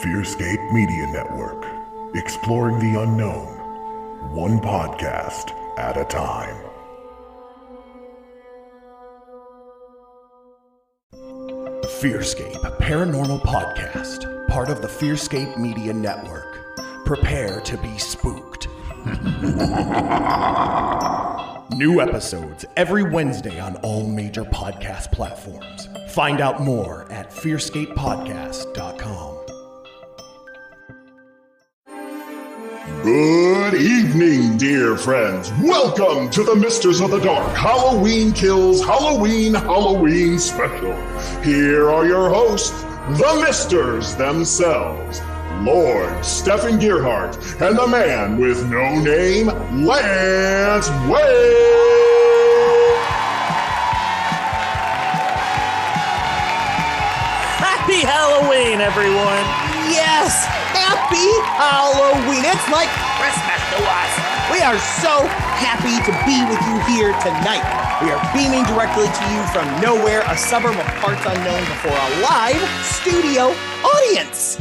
Fearscape Media Network, exploring the unknown, one podcast at a time. Fearscape Paranormal Podcast, part of the Fearscape Media Network. Prepare to be spooked. New episodes every Wednesday on all major podcast platforms. Find out more at fearscapepodcast.com. Good evening, dear friends. Welcome to the Misters of the Dark Halloween Kills Halloween special. Here are your hosts, the Misters themselves, Lord Stefan Gearhart and the man with no name, Lance Wade. Happy Halloween, everyone! Yes! Happy Halloween! It's like Christmas to us! We are so happy to be with you here tonight. We are beaming directly to you from nowhere, a suburb of parts unknown, before a live studio audience.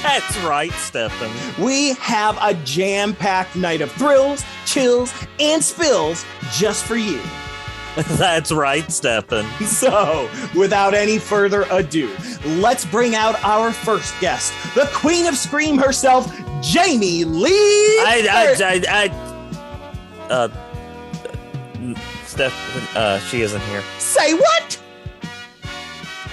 That's right, Stefan. We have a jam-packed night of thrills, chills, and spills just for you. That's right, Stefan. So, without any further ado, let's bring out our first guest, the Queen of Scream herself, Jamie Lee. Stefan, she isn't here. Say what?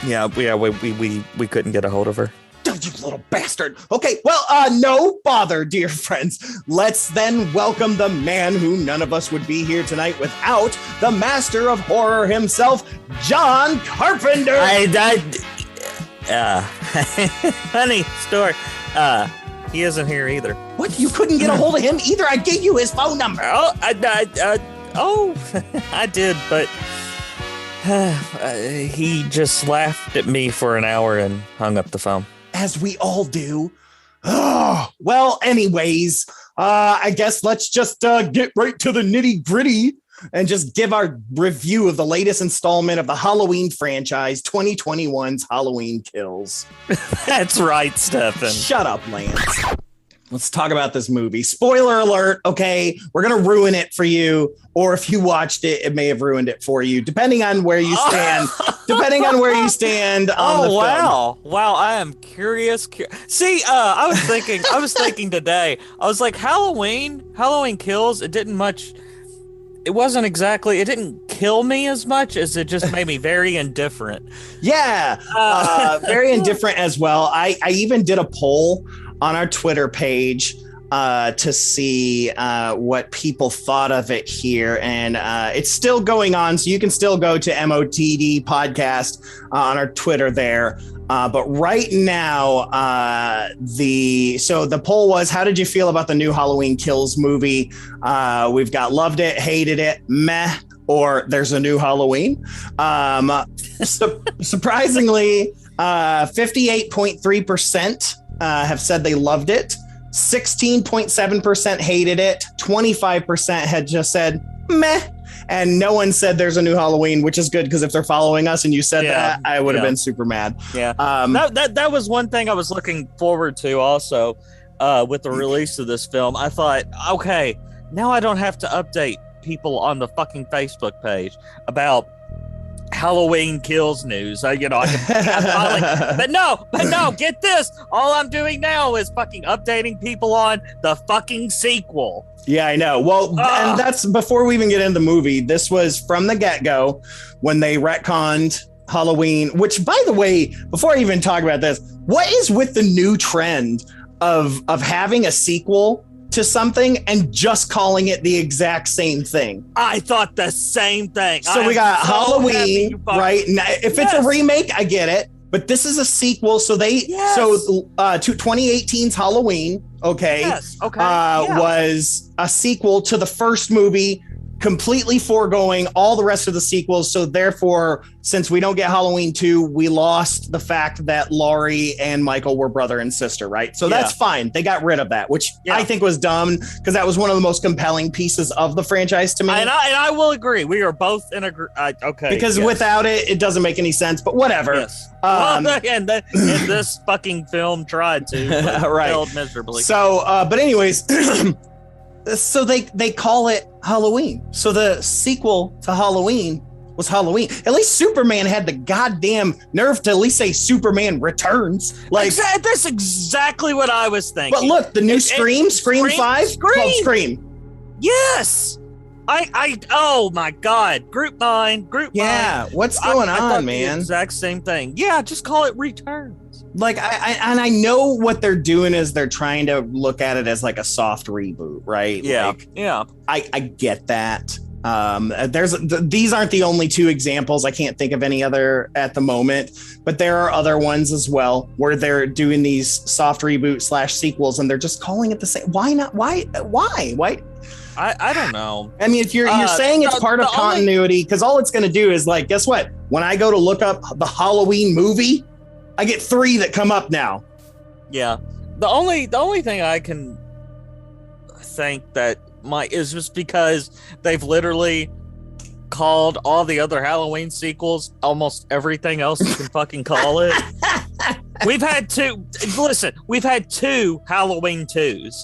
Yeah, we couldn't get a hold of her. Oh, you little bastard. Okay, well, no bother, dear friends. Let's then welcome the man who none of us would be here tonight without, the master of horror himself, John Carpenter. Funny story. He isn't here either. What? You couldn't get a hold of him either? I gave you his phone number. Oh, I did, but he just laughed at me for an hour and hung up the phone. As we all do. Oh, well, anyways, I guess let's just get right to the nitty gritty and just give our review of the latest installment of the Halloween franchise, 2021's Halloween Kills. That's right, Stefan. Shut up, Lance. Let's talk about this movie. Spoiler alert, okay? We're going to ruin it for you. Or if you watched it, it may have ruined it for you, depending on where you stand. Depending on where you stand on the film. Wow, I am curious. See, I was thinking today, I was like, Halloween Kills, it didn't kill me as much as it just made me very indifferent. Yeah, very indifferent as well. I even did a poll on our Twitter page to see what people thought of it here. And it's still going on, so you can still go to MOTD podcast on our Twitter there. But right now, the poll was, how did you feel about the new Halloween Kills movie? We've got loved it, hated it, meh, or there's a new Halloween. Surprisingly, 58.3% have said they loved it. 16.7% hated it. 25% had just said meh, and no one said there's a new Halloween, which is good, because if they're following us and you said that, I would have been super mad. Yeah, that was one thing I was looking forward to also with the release of this film. I thought, okay, now I don't have to update people on the fucking Facebook page about Halloween Kills news. I can finally, but no, get this. All I'm doing now is fucking updating people on the fucking sequel. Yeah, I know. Well, and that's before we even get into the movie. This was from the get-go when they retconned Halloween, which, by the way, before I even talk about this, what is with the new trend of having a sequel to something and just calling it the exact same thing? I thought the same thing. So we got Halloween, right? Now, if it's a remake, I get it, but this is a sequel. So to 2018's Halloween, was a sequel to the first movie completely foregoing all the rest of the sequels. So therefore, since we don't get Halloween 2, we lost the fact that Laurie and Michael were brother and sister, right? So that's fine. They got rid of that, which I think was dumb because that was one of the most compelling pieces of the franchise to me. And I will agree. We are both in okay. Because without it, it doesn't make any sense, but whatever. Yes. And this fucking film tried to, right. failed miserably. So, but anyways, so they call it Halloween. So the sequel to Halloween was Halloween. At least Superman had the goddamn nerve to at least say Superman Returns. Like that's exactly what I was thinking. But look, the new Scream 5 called Scream. Yes. Oh my God. Group 9. Yeah. What's going on, man? The exact same thing. Yeah. Just call it Returns. Like I know what they're doing is they're trying to look at it as like a soft reboot, right? Yeah. Like, yeah. I get that. These aren't the only two examples. I can't think of any other at the moment, but there are other ones as well where they're doing these soft reboot / sequels and they're just calling it the same. Why not? Why? I don't know. I mean, if you're saying it's part of continuity, because all it's going to do is like, guess what? When I go to look up the Halloween movie, I get 3 that come up now. Yeah. The only thing I can think that is just because they've literally called all the other Halloween sequels almost everything else you can fucking call it. We've had 2 Halloween 2s.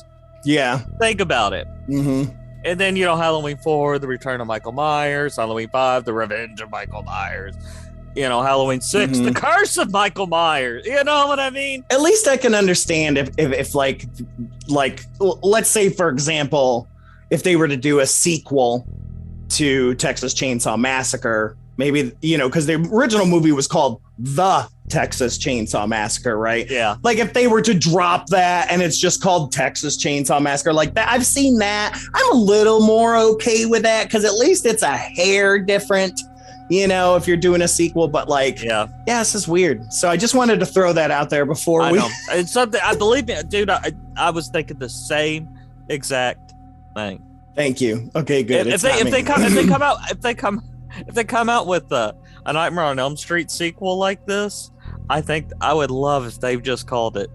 Yeah. Think about it. Mm-hmm. And then, Halloween 4, The Return of Michael Myers, Halloween 5, The Revenge of Michael Myers, Halloween 6, The Curse of Michael Myers. You know what I mean? At least I can understand if like, let's say, for example, if they were to do a sequel to Texas Chainsaw Massacre, maybe, because the original movie was called The Texas Chainsaw Massacre, right? Yeah. Like if they were to drop that and it's just called Texas Chainsaw Massacre, like that, I've seen that. I'm a little more okay with that because at least it's a hair different, if you're doing a sequel, but like, yeah, this is weird. So I just wanted to throw that out there before we. It's something. I believe me, dude. I was thinking the same exact thing. Thank you. Okay, good. If they come out with a Nightmare on Elm Street sequel like this, I think I would love if they've just called it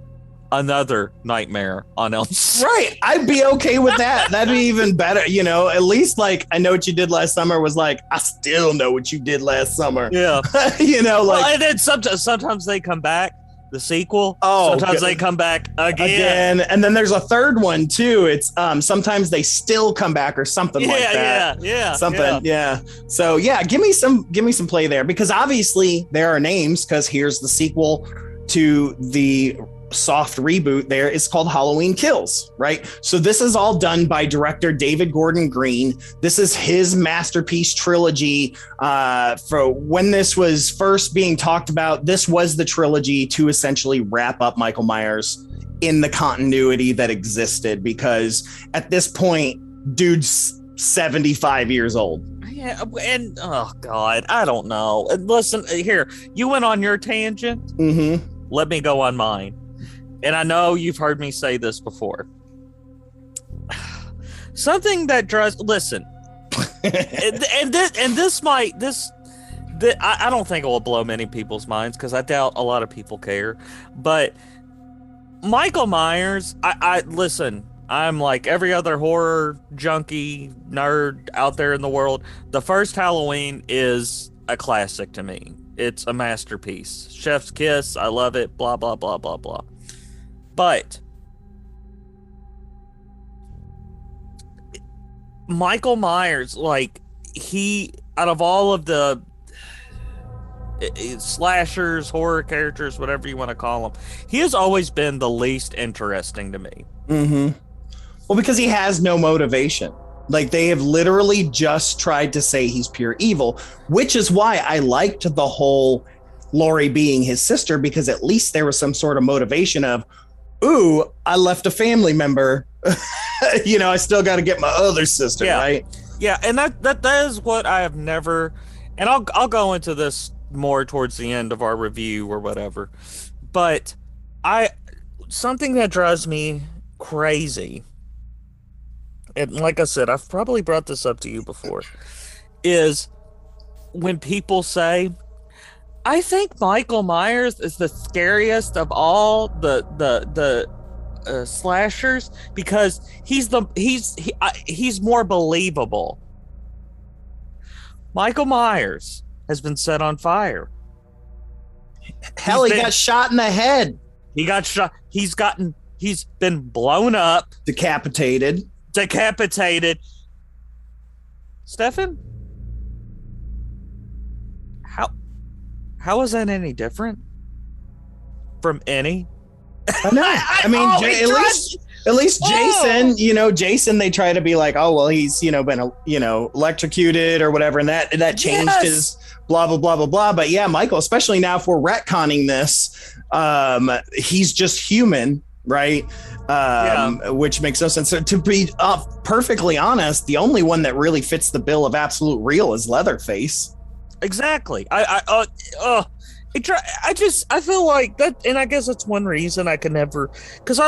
Another Nightmare on Elm Street. Right. I'd be okay with that. That'd be even better. At least like I Know What You Did Last Summer was like, I still know what you did last summer. Yeah. Well, and then sometimes they come back. The sequel. Sometimes they come back again. And then there's a third one too. It's sometimes they still come back or something like that. Yeah. Something. Yeah. So yeah, give me some play there because obviously there are names because here's the sequel to the soft reboot there is called Halloween Kills, right? So this is all done by director David Gordon Green. This is his masterpiece trilogy. For when this was first being talked about, this was the trilogy to essentially wrap up Michael Myers in the continuity that existed because at this point, dude's 75 years old. Yeah, and oh God, I don't know. Listen, here, you went on your tangent. Mm-hmm. Let me go on mine. And I know you've heard me say this before. Something that drives. Listen, and this might. I don't think it will blow many people's minds because I doubt a lot of people care. But Michael Myers, I listen. I'm like every other horror junkie nerd out there in the world. The first Halloween is a classic to me. It's a masterpiece. Chef's kiss. I love it. Blah blah blah blah blah. But Michael Myers, like out of all of the slashers, horror characters, whatever you want to call them, he has always been the least interesting to me. Mm-hmm. Well, because he has no motivation. Like they have literally just tried to say he's pure evil, which is why I liked the whole Laurie being his sister, because at least there was some sort of motivation of, ooh, I left a family member. I still got to get my other sister, right? Yeah, and that is what I have never, and I'll go into this more towards the end of our review or whatever. But something that drives me crazy and like I said, I've probably brought this up to you before, is when people say, I think Michael Myers is the scariest of all the slashers because he's more believable. Michael Myers has been set on fire. Hell, he got shot in the head. He got shot. He's been blown up, decapitated. Stefan, how is that any different from any? No, I mean, at least Jason, Jason, they try to be like, oh, well, he's, been, electrocuted or whatever. And that changed his blah, blah, blah, blah, blah. But yeah, Michael, especially now if we're retconning this, he's just human, right? Which makes no sense. So to be perfectly honest, the only one that really fits the bill of absolute real is Leatherface. Exactly. I feel like that, and I guess that's one reason I can never, because I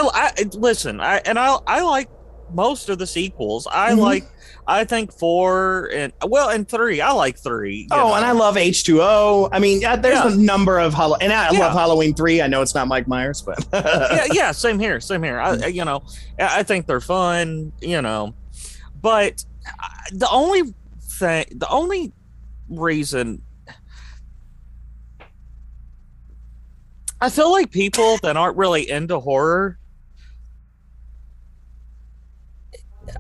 like most of the sequels. I think 4 and 3. I like 3. And I love H2O. I mean, there's a number of love Halloween 3. I know it's not Mike Myers, but same here. I think they're fun. But the only reason I feel like people that aren't really into horror,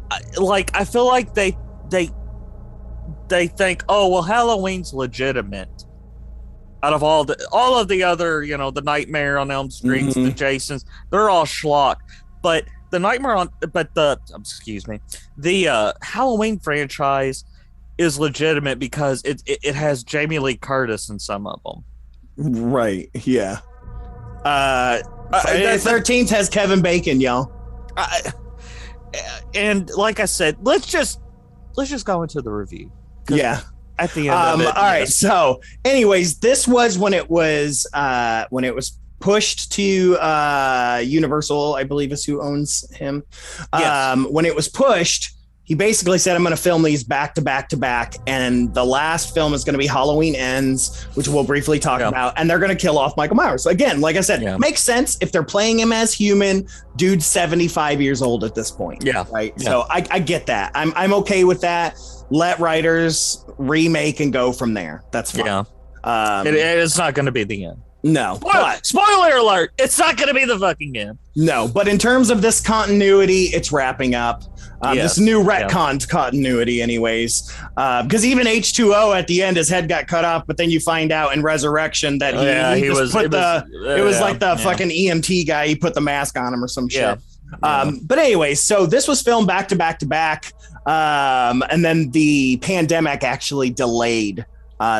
I feel like they think, oh well, Halloween's legitimate. Out of all of the other, the Nightmare on Elm Street, the Jasons, they're all schlock. But the Halloween franchise is legitimate because it has Jamie Lee Curtis in some of them. Right. Yeah. Friday the 13th has Kevin Bacon, y'all. And like I said, let's just go into the review. Yeah. At the end of it. All right. So, anyways, this was when it was pushed to Universal, I believe is who owns him. Yes. When it was pushed, he basically said, I'm going to film these back to back to back. And the last film is going to be Halloween Ends, which we'll briefly talk about. And they're going to kill off Michael Myers. Again, like I said, makes sense if they're playing him as human. Dude's 75 years old at this point. Yeah. Right. Yeah. So I get that. I'm okay with that. Let writers remake and go from there. That's fine. Yeah. It's not going to be the end. No. Spoiler alert. It's not going to be the fucking end. No. But in terms of this continuity, it's wrapping up. This new retconned continuity anyways. Because even H2O at the end, his head got cut off, but then you find out in Resurrection that it was like the fucking EMT guy. He put the mask on him or some shit. But anyway, so this was filmed back to back to back. And then the pandemic actually delayed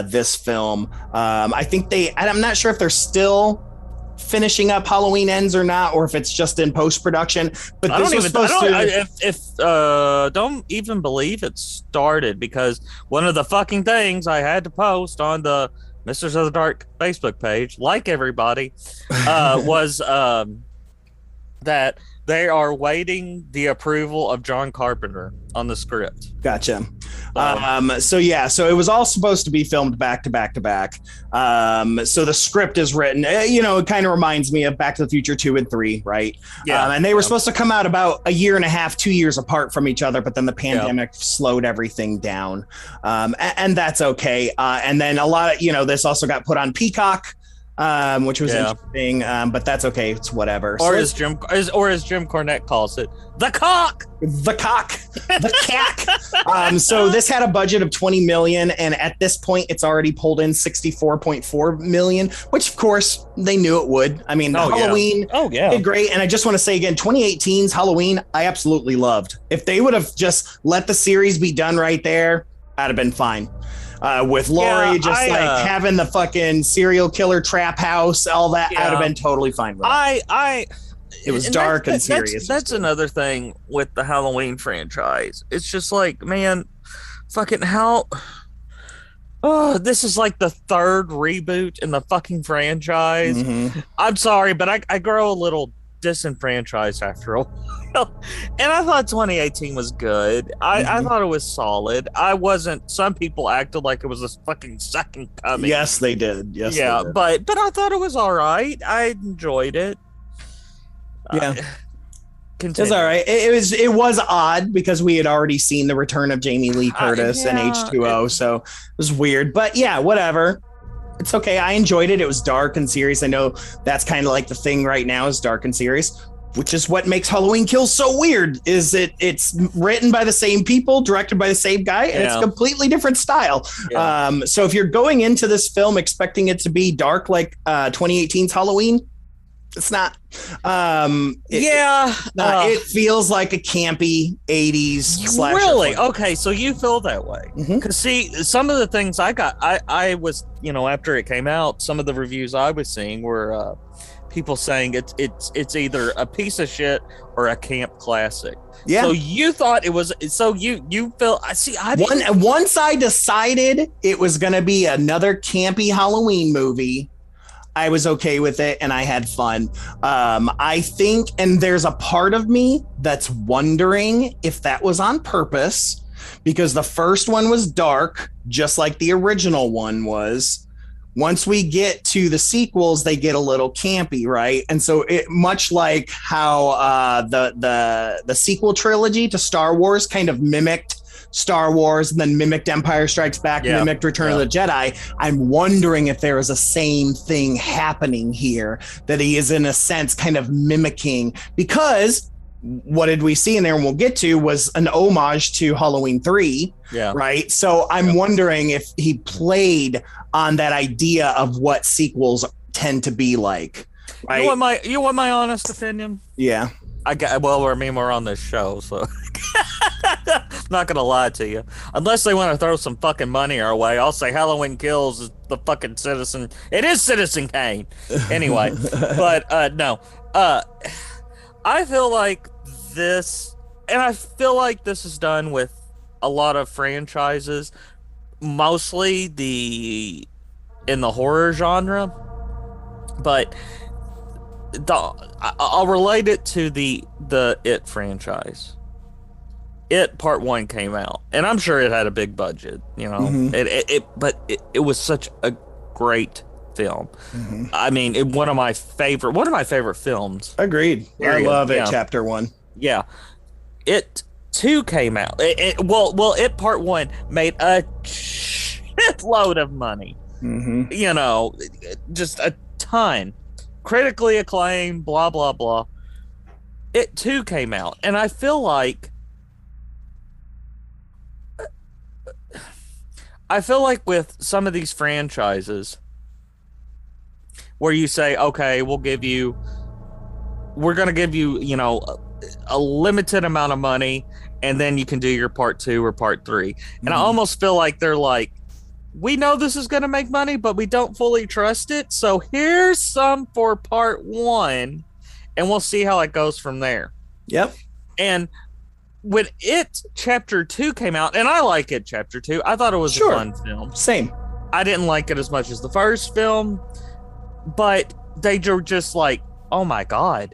this film. I think I'm not sure if they're still finishing up Halloween Ends or not, or if it's just in post-production. But don't even believe it started, because one of the fucking things I had to post on the Misters of the Dark Facebook page, like everybody, was that they are waiting the approval of John Carpenter on the script. Gotcha. So it was all supposed to be filmed back to back to back. So the script is written, it kind of reminds me of Back to the Future 2 and 3, right? Yeah. And they were supposed to come out about a year and a half, 2 years apart from each other, but then the pandemic slowed everything down. And that's okay. And then a lot of, this also got put on Peacock, which was interesting, but that's okay. It's whatever. Or as Jim Cornette calls it, the cack. So this had a budget of 20 million, and at this point, it's already pulled in 64.4 million, which of course they knew it would. I mean, Halloween did great, and I just want to say again, 2018's Halloween, I absolutely loved. If they would have just let the series be done right there, I'd have been fine. With Laurie having the fucking serial killer trap house, all that, I'd have been totally fine with it. It was dark and serious. That's another thing with the Halloween franchise. It's just like, man, fucking how... Oh, this is like the third reboot in the fucking franchise. Mm-hmm. I'm sorry, but I grow a little disenfranchised after a while. And I thought 2018 was good. I thought it was solid. I wasn't, some people acted like it was a fucking second coming. Yes, they did. Yes, yeah, they did. but I thought it was all right. I enjoyed it. Yeah. Continue. It's all right. It was odd because we had already seen the return of Jamie Lee Curtis and H2O, so it was weird. But yeah, whatever. It's okay. I enjoyed it. It was dark and serious. I know that's kind of like the thing right now is dark and serious, which is what makes Halloween Kills so weird. Is it's written by the same people, directed by the same guy, and it's a completely different style. Yeah. So if you're going into this film expecting it to be dark like 2018's Halloween, it's not. It feels like a campy 80s slasher. Really? film. Okay, so you feel that way. Because see, some of the things I got, I was, after it came out, some of the reviews I was seeing were people saying it's either a piece of shit or a camp classic. Yeah. So you thought it was, so you feel, I see. Once I decided it was going to be another campy Halloween movie, I was okay with it and I had fun. I think, and there's a part of me that's wondering if that was on purpose, because the first one was dark, just like the original one was. Once we get to the sequels, they get a little campy, right? And so it much like how the sequel trilogy to Star Wars kind of mimicked Star Wars and then mimicked Empire Strikes Back, mimicked Return of the Jedi. I'm wondering if there is a same thing happening here, that he is in a sense kind of mimicking, because what did we see in there, and we'll get to, was an homage to Halloween 3. Yeah. Right. So I'm wondering if he played on that idea of what sequels tend to be like. Right? You want my honest opinion? Yeah. We're on this show, so I'm not gonna lie to you. Unless they want to throw some fucking money our way, I'll say Halloween Kills is the fucking Citizen. It is Citizen Kane. Anyway, but no. I feel like this, and I feel like this is done with a lot of franchises, mostly in the horror genre, but I'll relate it to the It franchise. It Part 1 came out, and I'm sure it had a big budget, but it was such a great film. I mean, one of my favorite films. Agreed. Period. I love it. Chapter 1. Yeah. It 2 came out. It Part 1 made a shitload of money. Just a ton. Critically acclaimed, blah, blah, blah. It 2 came out, and I feel like with some of these franchises where you say, okay, we're going to give you, a limited amount of money, and then you can do your Part 2 or Part 3. And I almost feel like they're like, we know this is going to make money, but we don't fully trust it. So here's some for Part 1, and we'll see how it goes from there. Yep. And when It Chapter 2 came out, and I like It Chapter 2, I thought it was a fun film. Same. I didn't like it as much as the first film, but they were just like, oh my God,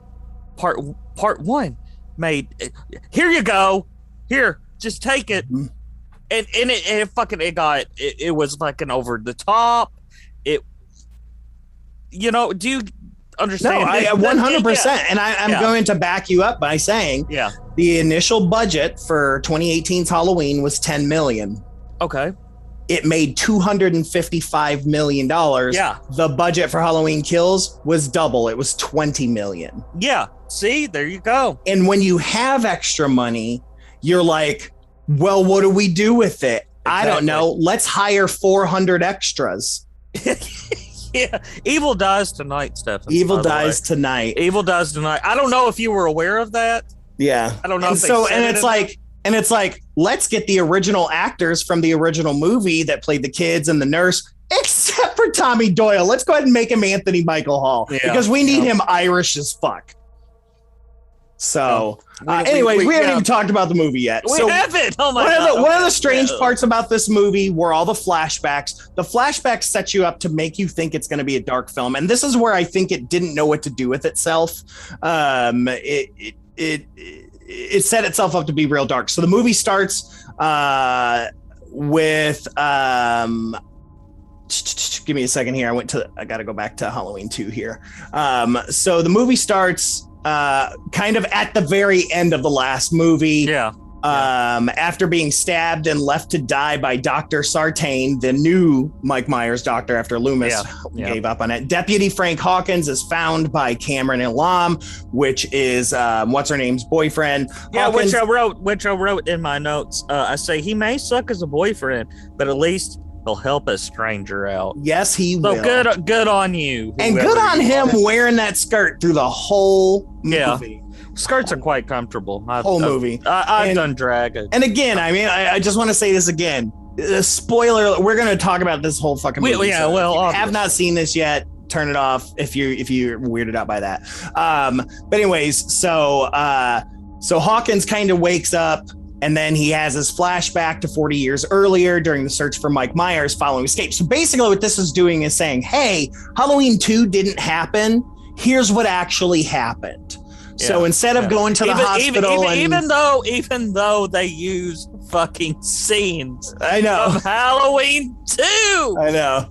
Part 1 made, here you go. Here, just take it. And it was fucking over the top. Do you understand? No, I 100%. And I'm going to back you up by saying, the initial budget for 2018's Halloween was $10 million. Okay. It made $255 million. Yeah. The budget for Halloween Kills was double. It was $20 million. Yeah. See, there you go. And when you have extra money, you're like, well, what do we do with it? Exactly. I don't know. Let's hire 400 extras. Yeah. Evil dies tonight, Stefan. Evil dies tonight. I don't know if you were aware of that. Yeah. I don't know. And it's like, let's get the original actors from the original movie that played the kids and the nurse, except for Tommy Doyle. Let's go ahead and make him Anthony Michael Hall because we need him Irish as fuck. So, anyways, we haven't even talked about the movie yet. We haven't. Oh my God. One of the strange parts about this movie were all the flashbacks. The flashbacks set you up to make you think it's going to be a dark film, and this is where I think it didn't know what to do with itself. It set itself up to be real dark. So the movie starts with. Give me a second here. I got to go back to Halloween 2 here. So the movie starts kind of at the very end of the last movie. Yeah. After being stabbed and left to die by Dr. Sartain, the new Mike Myers doctor after Loomis gave up on it. Deputy Frank Hawkins is found by Cameron Elam, which is what's her name's boyfriend. Yeah, Hawkins, which I wrote in my notes. I say he may suck as a boyfriend, but at least he'll help a stranger out. Yes, he will. So good on you. And good on him wearing that skirt through the whole movie. Skirts are quite comfortable. I've done drag. And again, I mean, I just want to say this again. Spoiler, we're going to talk about this whole fucking movie. If you have not seen this yet, turn it off if you're weirded out by that. But anyways, so Hawkins kind of wakes up, and then he has his flashback to 40 years earlier during the search for Mike Myers following escape. So basically what this is doing is saying, hey, Halloween 2 didn't happen. Here's what actually happened. Yeah, so instead of going to the hospital, even though they use fucking scenes, I know, of Halloween 2, I know.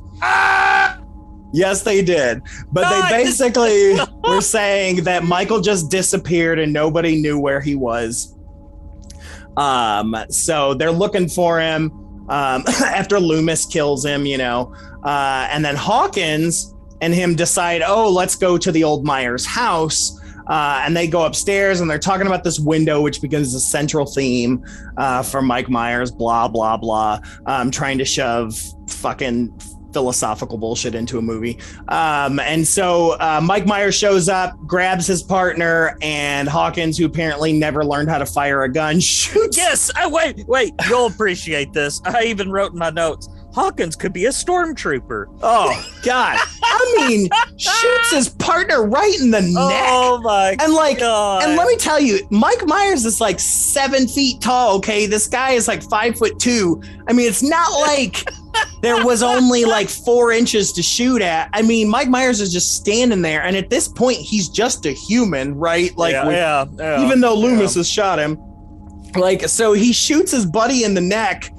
Yes, they did, but they basically were saying that Michael just disappeared and nobody knew where he was. So they're looking for him after Loomis kills him, and then Hawkins and him decide, let's go to the old Myers house. And they go upstairs and they're talking about this window, which becomes the central theme for Mike Myers, blah, blah, blah, trying to shove fucking philosophical bullshit into a movie. And so Mike Myers shows up, grabs his partner, and Hawkins, who apparently never learned how to fire a gun, shoots. Yes. Wait. You'll appreciate this. I even wrote in my notes, Hawkins could be a stormtrooper. Oh, God. I mean, shoots his partner right in the neck. Oh, my God. And let me tell you, Mike Myers is like 7 feet tall, okay? This guy is like 5'2". I mean, it's not like there was only like 4 inches to shoot at. I mean, Mike Myers is just standing there. And at this point, he's just a human, right? Like, even though Loomis has shot him. Like, so he shoots his buddy in the neck.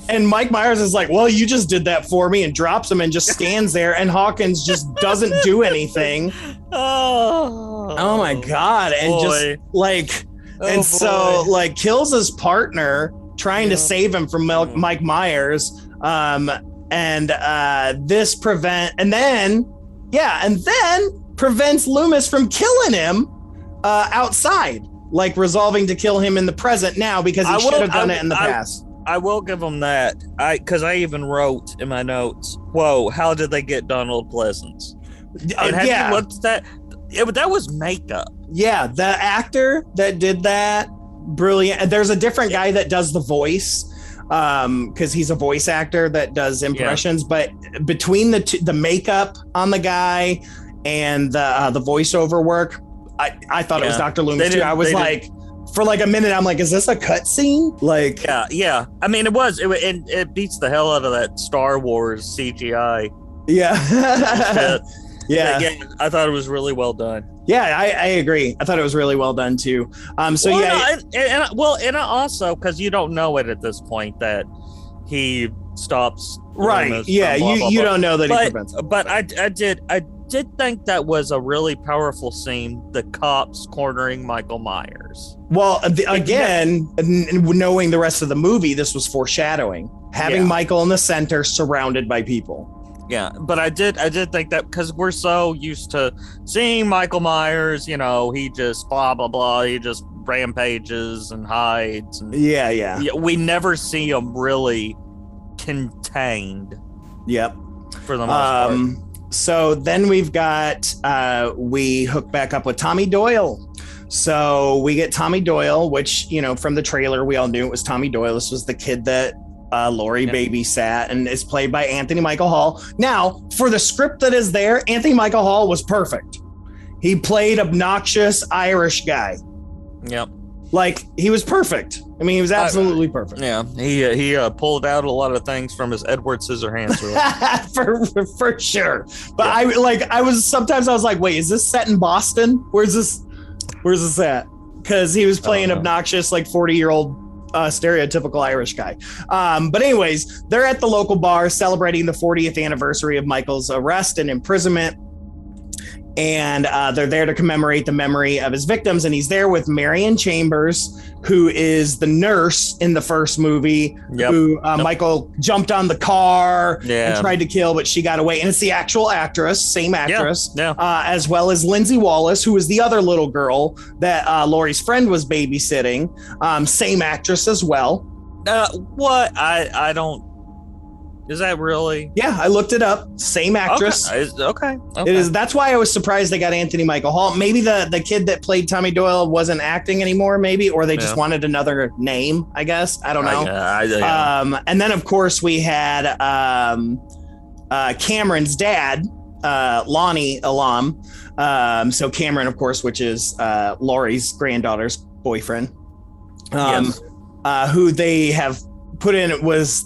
And Mike Myers is like, well, you just did that for me, and drops him and just stands there. And Hawkins just doesn't do anything. Oh my God. And kills his partner trying to save him from Mike Myers. This prevents Loomis from killing him outside, like resolving to kill him in the present now because he should have done it in the past. I will give them that. Because I even wrote in my notes, whoa, how did they get Donald Pleasance? Have you looked at that? That was makeup. Yeah, the actor that did that, brilliant. There's a different guy that does the voice, because he's a voice actor that does impressions. But between the makeup on the guy and the voiceover work, I thought it was Dr. Loomis too. I was like, for like a minute, I'm like, is this a cutscene? Like, yeah. I mean, it beats the hell out of that Star Wars CGI. Yeah. Yeah. Again, I thought it was really well done. Yeah, I agree. I thought it was really well done too. And also because you don't know it at this point that he stops. Right. Yeah. You don't know that he prevents it. But I did think that was a really powerful scene. The cops cornering Michael Myers. Well, again, knowing the rest of the movie, this was foreshadowing. Having Michael in the center, surrounded by people. Yeah, but I did think that because we're so used to seeing Michael Myers, he just blah blah blah, he just rampages and hides. And yeah. We never see him really contained. Yep. For the most part. So then we've got we hook back up with Tommy Doyle. So we get Tommy Doyle, which from the trailer we all knew it was Tommy Doyle. This was the kid that Laurie babysat, and is played by Anthony Michael Hall. Now, for the script that is there, Anthony Michael Hall was perfect. He played obnoxious Irish guy. Yep. Like, he was perfect. I mean, he was absolutely perfect. Yeah, he pulled out a lot of things from his Edward Scissorhands. for sure. But I was like, wait, is this set in Boston? Where's this at? Because he was playing obnoxious, like 40-year-old stereotypical Irish guy. But anyways, they're at the local bar celebrating the 40th anniversary of Michael's arrest and imprisonment. And they're there to commemorate the memory of his victims. And he's there with Marion Chambers, who is the nurse in the first movie, who Michael jumped on the car and tried to kill, but she got away. And it's the actual actress, same actress, as well as Lindsay Wallace, who was the other little girl that Laurie's friend was babysitting. Same actress as well. What? I don't. Is that really? Yeah, I looked it up. Same actress. Okay. It is. That's why I was surprised they got Anthony Michael Hall. Maybe the kid that played Tommy Doyle wasn't acting anymore, maybe, or they just wanted another name, I guess. I don't know. And then, of course, we had Cameron's dad, Lonnie Elam. So Cameron, of course, which is Laurie's granddaughter's boyfriend, who they have put in, was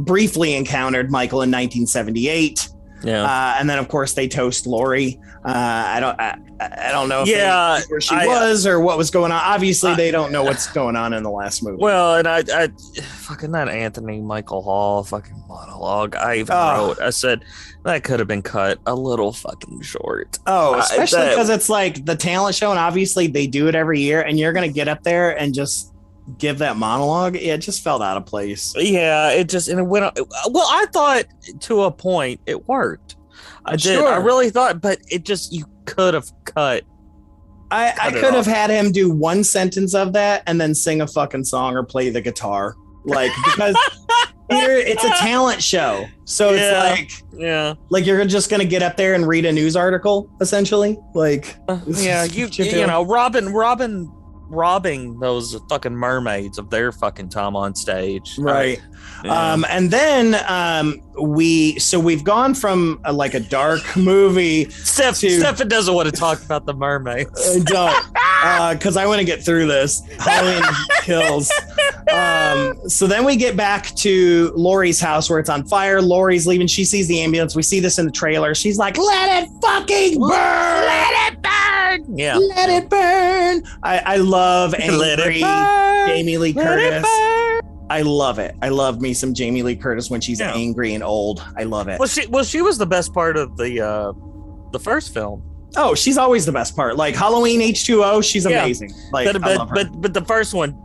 briefly encountered Michael in 1978. And then of course they toast Laurie. I don't know if where she was or what was going on. Obviously they don't know what's going on in the last movie. Well, and I fucking that Anthony Michael Hall fucking monologue. I even wrote, I said that could have been cut a little fucking short. Especially because it's like the talent show, and obviously they do it every year, and you're gonna get up there and just give that monologue. It just felt out of place. Yeah, it went. Well, I thought to a point it worked. I did. I really thought, but it just, you could have cut. I could have had him do one sentence of that and then sing a fucking song or play the guitar, like, because here it's a talent show, so it's like you're just gonna get up there and read a news article, essentially. Like, you know, robbing those fucking mermaids of their fucking time on stage, right? And then we've gone from a dark movie. Stefan doesn't want to talk about the mermaids. I don't, because I want to get through this. Halloween Kills. So then we get back to Laurie's house where it's on fire. Laurie's leaving. She sees the ambulance. We see this in the trailer. She's like, "Let it fucking burn! Let it burn! Yeah, let it burn!" I love angry Jamie Lee Curtis. I love it. I love me some Jamie Lee Curtis when she's angry and old. I love it. Well, she was the best part of the first film. Oh, she's always the best part. Like Halloween H2O, she's amazing. Like, but the first one,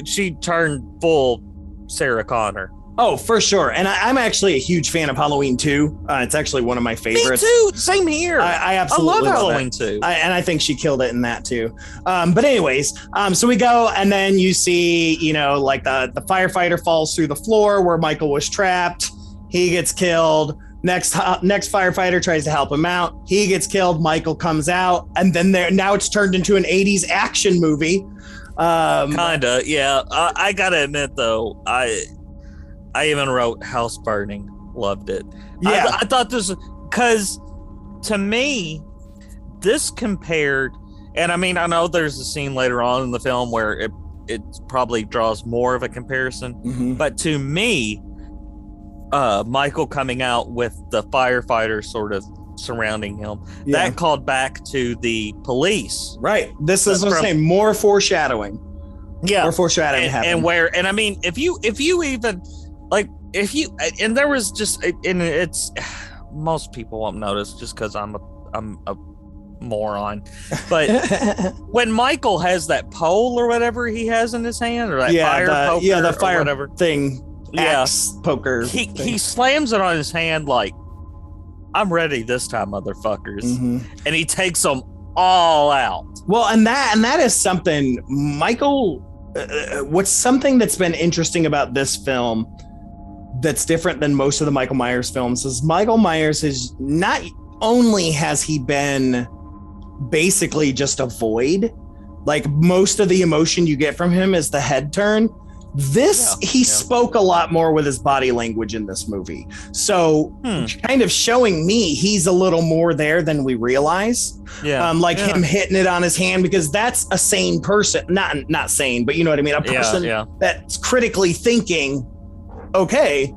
she turned full Sarah Connor. Oh, for sure. And I'm actually a huge fan of Halloween 2. It's actually one of my favorites. Me too. Same here. I absolutely love Halloween 2. And I think she killed it in that too. But anyways, so we go, and then you see, like the firefighter falls through the floor where Michael was trapped. He gets killed. Next firefighter tries to help him out. He gets killed. Michael comes out, and then now it's turned into an 80s action movie. Kinda, yeah. I gotta admit though, I even wrote House Burning. Loved it. Yeah. I thought this, because to me, this compared, and I mean, I know there's a scene later on in the film where it probably draws more of a comparison, but to me, Michael coming out with the firefighter sort of surrounding him, that called back to the police. Right. This is what I'm saying. More foreshadowing. Yeah. More foreshadowing happened. And I mean, if you even, like, and there was just, and it's, most people won't notice just because I'm a moron, but when Michael has that pole or whatever he has in his hand, or that fire poker, the fire whatever thing, axe poker, he slams it on his hand like, "I'm ready this time, motherfuckers," and he takes them all out. Well, and that is something, Michael. What's something that's been interesting about this film that's different than most of the Michael Myers films is Michael Myers is not only has he been basically just a void, like most of the emotion you get from him is the head turn. He spoke a lot more with his body language in this movie. So kind of showing me he's a little more there than we realize. Him hitting it on his hand, because that's a sane person, not sane, but you know what I mean? A person that's critically thinking, okay,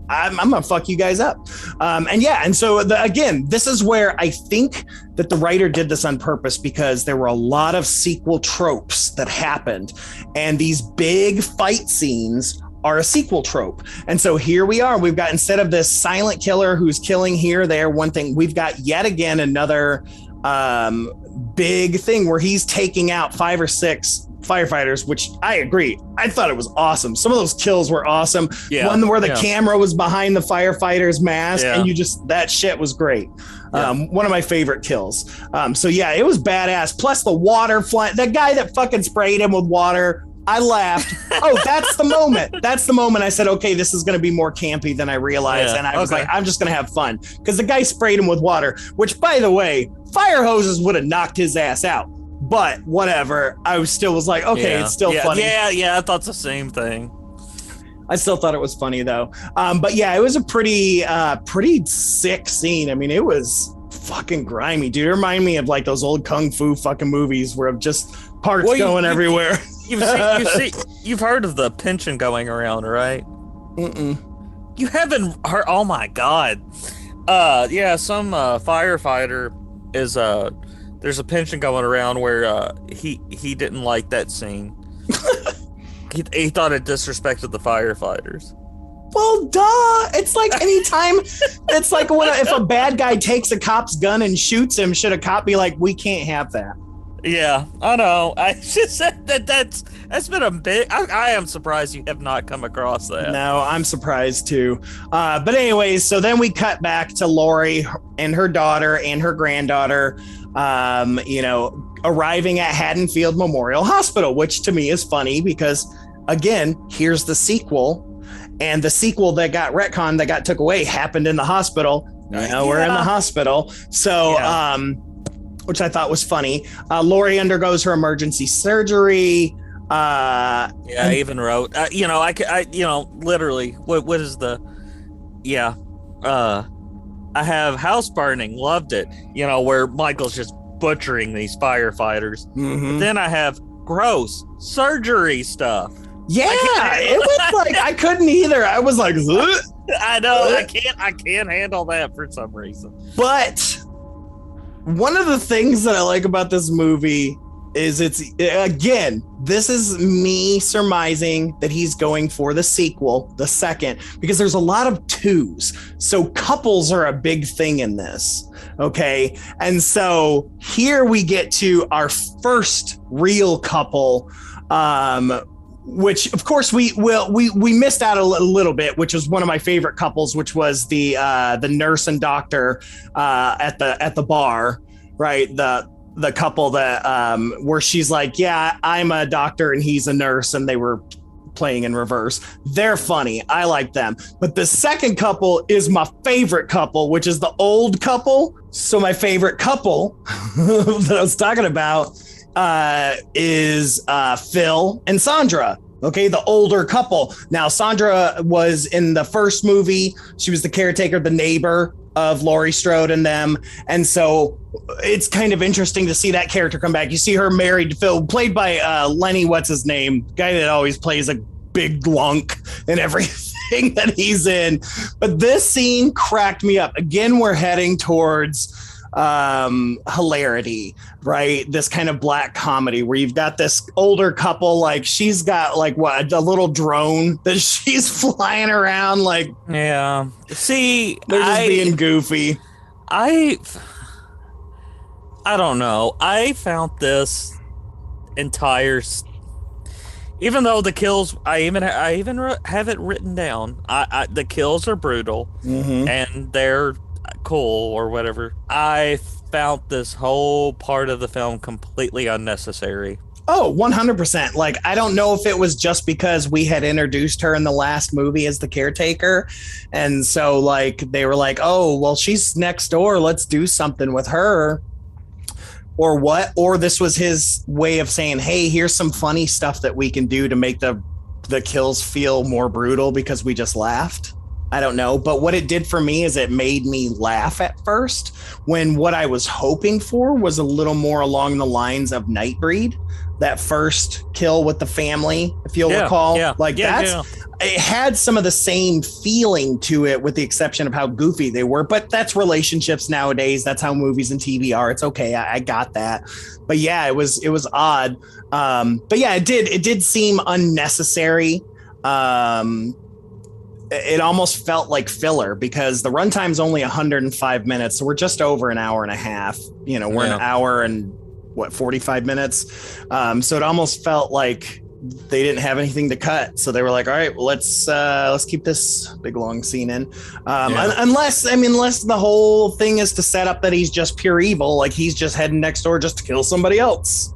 I'm gonna fuck you guys up. And so again, this is where I think that the writer did this on purpose, because there were a lot of sequel tropes that happened, and these big fight scenes are a sequel trope. And so here we are, we've got, instead of this silent killer who's killing here, there, one thing, we've got yet again another big thing where he's taking out 5 or 6 firefighters, which I agree. I thought it was awesome. Some of those kills were awesome. One where the camera was behind the firefighter's mask, and that shit was great. One of my favorite kills. It was badass. Plus the water flying, the guy that fucking sprayed him with water, I laughed. That's the moment. That's the moment I said, okay, this is going to be more campy than I realized. And I was like, I'm just going to have fun. Because the guy sprayed him with water, which, by the way, fire hoses would have knocked his ass out. But whatever, I was like, okay, it's still funny. I thought the same thing. I still thought it was funny though. It was a pretty sick scene. I mean, it was fucking grimy, dude. It reminded me of like those old kung fu fucking movies where just parts going everywhere. You've heard of the pension going around, right? You haven't heard? Oh my god. Some firefighter is there's a pension going around where he didn't like that scene. he thought it disrespected the firefighters. Well, duh. It's like anytime, it's like if a bad guy takes a cop's gun and shoots him, should a cop be like, we can't have that? Yeah, I know. I just said that's been a big. I am surprised you have not come across that. No, I'm surprised too. But anyways, so then we cut back to Laurie and her daughter and her granddaughter, arriving at Haddonfield Memorial Hospital, which to me is funny because, again, here's the sequel. And the sequel that got retconned, that got took away, happened in the hospital. We're in the hospital. So, which I thought was funny. Laurie undergoes her emergency surgery. I even wrote, literally, what is the, I have house burning, loved it, where Michael's just butchering these firefighters. But then I have gross surgery stuff. Yeah, it was like, I couldn't either. I was like, ugh. I know, I can't handle that for some reason. But one of the things that I like about this movie is this is me surmising that he's going for the sequel, the second, because there's a lot of twos. So couples are a big thing in this. Okay. And so here we get to our first real couple, which of course we missed out a little bit, which was one of my favorite couples, which was the nurse and doctor at the bar, right? The couple that where she's like, yeah, I'm a doctor and he's a nurse, and they were playing in reverse. They're funny. I like them. But the second couple is my favorite couple, which is the old couple. So my favorite couple that I was talking about is Phil and Sandra. Okay, the older couple. Now, Sandra was in the first movie. She was the caretaker, the neighbor of Laurie Strode and them. And so it's kind of interesting to see that character come back. You see her married to Phil, played by Lenny, what's his name? Guy that always plays a big lunk in everything that he's in. But this scene cracked me up. Again, we're heading towards hilarity, right? This kind of black comedy where you've got this older couple, like she's got like a little drone that she's flying around, like, yeah. See, they're just being goofy. I don't know. I found this entire, even though the kills, I even have it written down. The kills are brutal, and they're cool or whatever. I found this whole part of the film completely unnecessary. Oh, 100%. Like, I don't know if it was just because we had introduced her in the last movie as the caretaker. And so, like, they were like, oh, well, she's next door. Let's do something with her. or what, or this was his way of saying, hey, here's some funny stuff that we can do to make the kills feel more brutal because we just laughed. I don't know. But what it did for me is it made me laugh at first, when what I was hoping for was a little more along the lines of Nightbreed, that first kill with the family, if you'll recall. It had some of the same feeling to it, with the exception of how goofy they were. But that's relationships nowadays. That's how movies and TV are. It's okay. I got that. But yeah, it was odd. But yeah, it did seem unnecessary. It almost felt like filler, because the runtime's only 105 minutes. So we're just over an hour and a half. We're an hour and 45 minutes. So it almost felt like they didn't have anything to cut. So they were like, all right, well, let's keep this big long scene in. Unless the whole thing is to set up that he's just pure evil. Like he's just heading next door just to kill somebody else.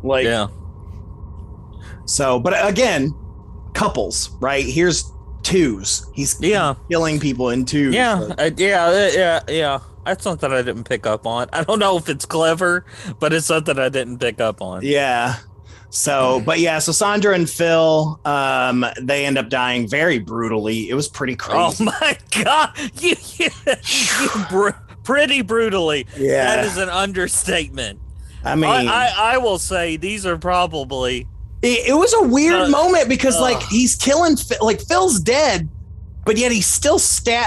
So, but again, couples, right? Here's twos. He's killing people in twos. That's something I didn't pick up on. I don't know if it's clever, but it's something I didn't pick up on. So Sandra and Phil, they end up dying very brutally. It was pretty crazy. Oh my God. Pretty brutally. That is an understatement. I mean, I will say these are probably... It was a weird moment, because he's killing, Phil's dead, but yet he's still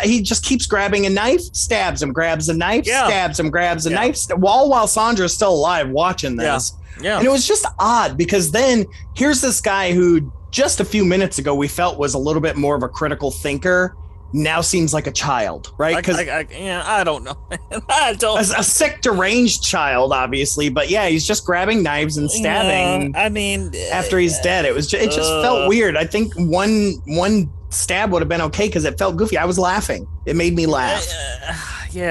he just keeps grabbing a knife, stabs him, grabs a knife, stabs him, grabs a knife, while Sandra's still alive watching this. And it was just odd, because then here's this guy who just a few minutes ago we felt was a little bit more of a critical thinker, now seems like a child, right? Because I don't know. A sick, deranged child, obviously, but he's just grabbing knives and stabbing. After he's dead, it just felt weird. I think one stab would have been okay, because it felt goofy. I was laughing. It made me laugh. You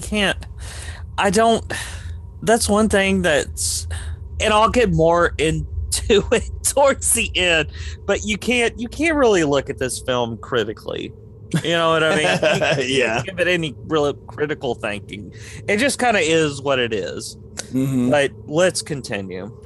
can't. That's one thing and I'll get more into it towards the end, but you can't really look at this film critically. You know what I mean? You can't give it any real critical thinking. It just kind of is what it is. Mm-hmm. But let's continue.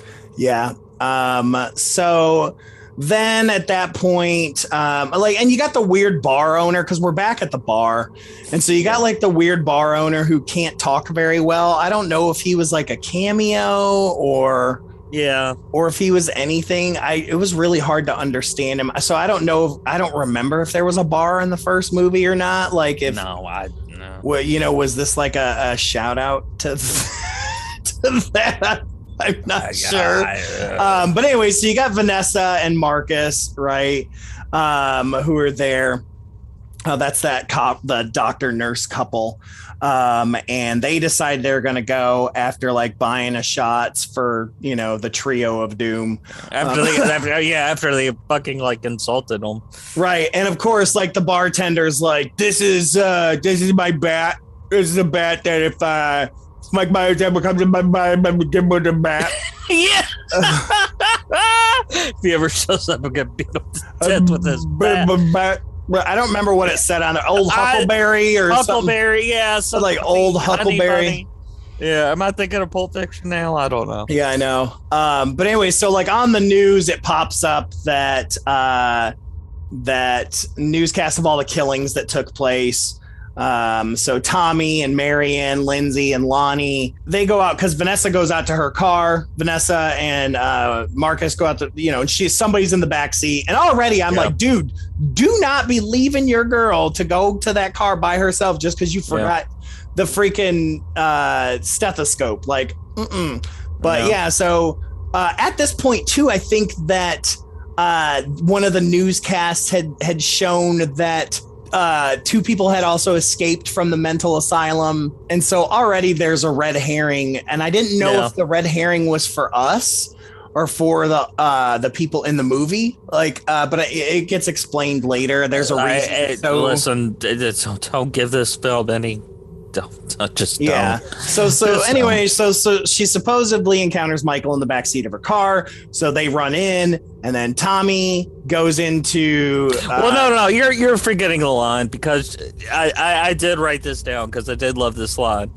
So then at that point, and you got the weird bar owner, because we're back at the bar, and so you got the weird bar owner who can't talk very well. I don't know if he was like a cameo or if he was anything. It was really hard to understand him. So I don't know. I don't remember if there was a bar in the first movie or not. Was this like a shout out to that? I'm not sure. But anyway, so you got Vanessa and Marcus, right? Who are there. That's that the doctor nurse couple. And they decide they're going to go after buying a shots for, the trio of doom. After they fucking insulted them. Right. And of course, the bartender's this is my bat. This is a bat that if Mike Myers ever comes in my mind, I'm going to give him the bat. If he ever shows up, I'm going to beat him to death with his bat. I don't remember what it said on it. Old Huckleberry or something. Huckleberry, something old Huckleberry. Yeah, am I thinking of Pulp Fiction now? I don't know. Yeah, I know. But anyway, so on the news, it pops up that that newscast of all the killings that took place. So Tommy and Marianne, Lindsay and Lonnie, they go out because Vanessa goes out to her car. Vanessa and Marcus go out to, and somebody's in the back seat. And already I'm like, dude, do not be leaving your girl to go to that car by herself just because you forgot the freaking stethoscope. But so at this point too, I think that one of the newscasts had shown that two people had also escaped from the mental asylum. And so already there's a red herring. And I didn't know if the red herring was for us or for the people in the movie. But it gets explained later. There's a reason. Listen, don't give this film any don't. So anyway, so she supposedly encounters Michael in the backseat of her car. So they run in, and then Tommy goes into. No, you're forgetting the line, because I did write this down because I did love this line.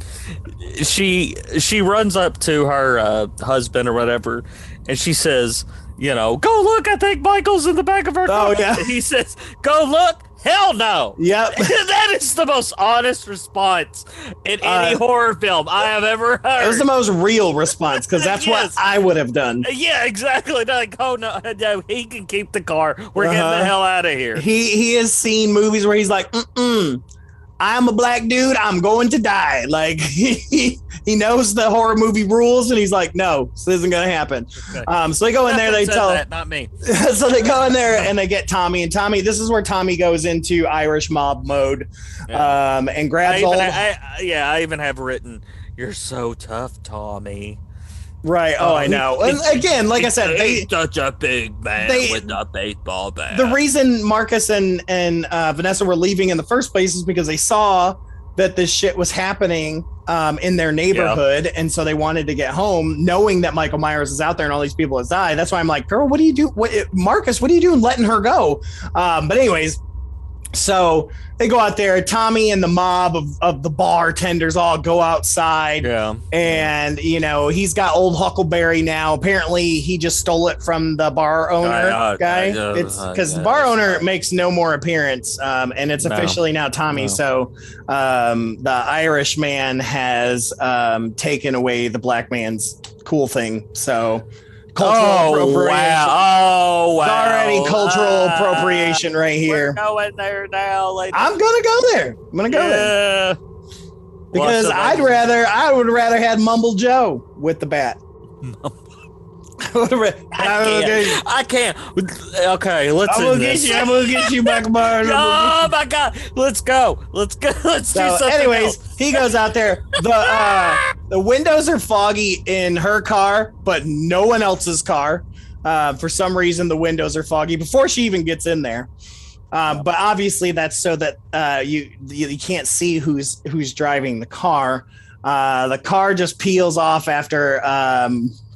She runs up to her husband or whatever, and she says, "Go look. I think Michael's in the back of her car." Oh yeah. He says, "Go look." Hell no. Yep. That is the most honest response in any horror film I have ever heard. It was the most real response, because that's what I would have done. Yeah, exactly. Like, oh no, he can keep the car. We're getting the hell out of here. He has seen movies where he's like, I'm a black dude, I'm going to die. Like he knows the horror movie rules, and he's like, no, this isn't gonna happen. Okay. So they go in there, they tell that, not me. So they go in there and they get Tommy, and this is where Tommy goes into Irish mob mode, and grabs I even have written, "You're so tough, Tommy." Right. Oh, I know. And again, like I said, he's such a big man with a baseball bat. The reason Marcus and Vanessa were leaving in the first place is because they saw that this shit was happening in their neighborhood, and so they wanted to get home, knowing that Michael Myers is out there and all these people have died. That's why I'm like, girl, what do you do? Marcus, what are you doing letting her go? But anyways, so they go out there. Tommy and the mob of the bartenders all go outside. Yeah. And, he's got old Huckleberry now. Apparently, he just stole it from the bar owner guy. It's because the bar owner makes no more appearance. And it's officially now Tommy. No. So the Irish man has taken away the black man's cool thing. So cultural appropriation. Wow. It's already cultural appropriation right here. We're going there now, ladies. I'm gonna go there. there because I would rather had Mumble Joe with the bat. I can't. Okay, let's. I'm gonna get you back, Mars. Oh my God! Let's go. Let's do something. Anyways, else. He goes out there. The windows are foggy in her car, but no one else's car. For some reason, the windows are foggy before she even gets in there. But obviously, that's so that you can't see who's driving the car. The car just peels off after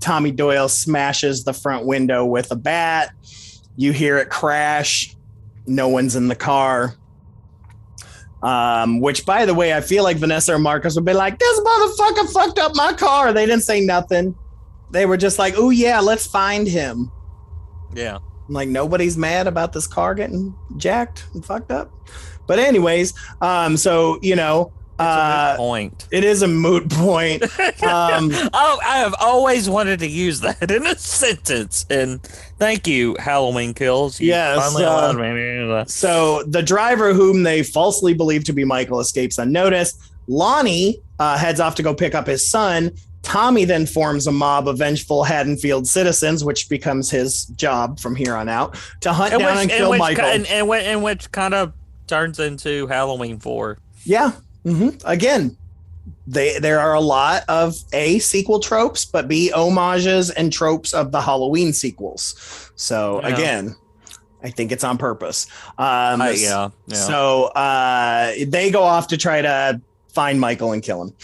Tommy Doyle smashes the front window with a bat. You hear it crash. No one's in the car. Which, by the way, I feel like Vanessa or Marcus would be like, this motherfucker fucked up my car. They didn't say nothing. They were just like, oh, yeah, let's find him. Yeah. Like, nobody's mad about this car getting jacked and fucked up. But anyways, so, it's a moot point. It is a moot point. I have always wanted to use that in a sentence. And thank you, Halloween Kills. Yes. So the driver, whom they falsely believe to be Michael, escapes unnoticed. Lonnie heads off to go pick up his son. Tommy then forms a mob of vengeful Haddonfield citizens, which becomes his job from here on out, to hunt down and kill Michael. And which kind of turns into Halloween 4. Yeah. Mm-hmm. Again, there are a lot of sequel tropes, but B, homages and tropes of the Halloween sequels. So again, I think it's on purpose. So they go off to try to find Michael and kill him.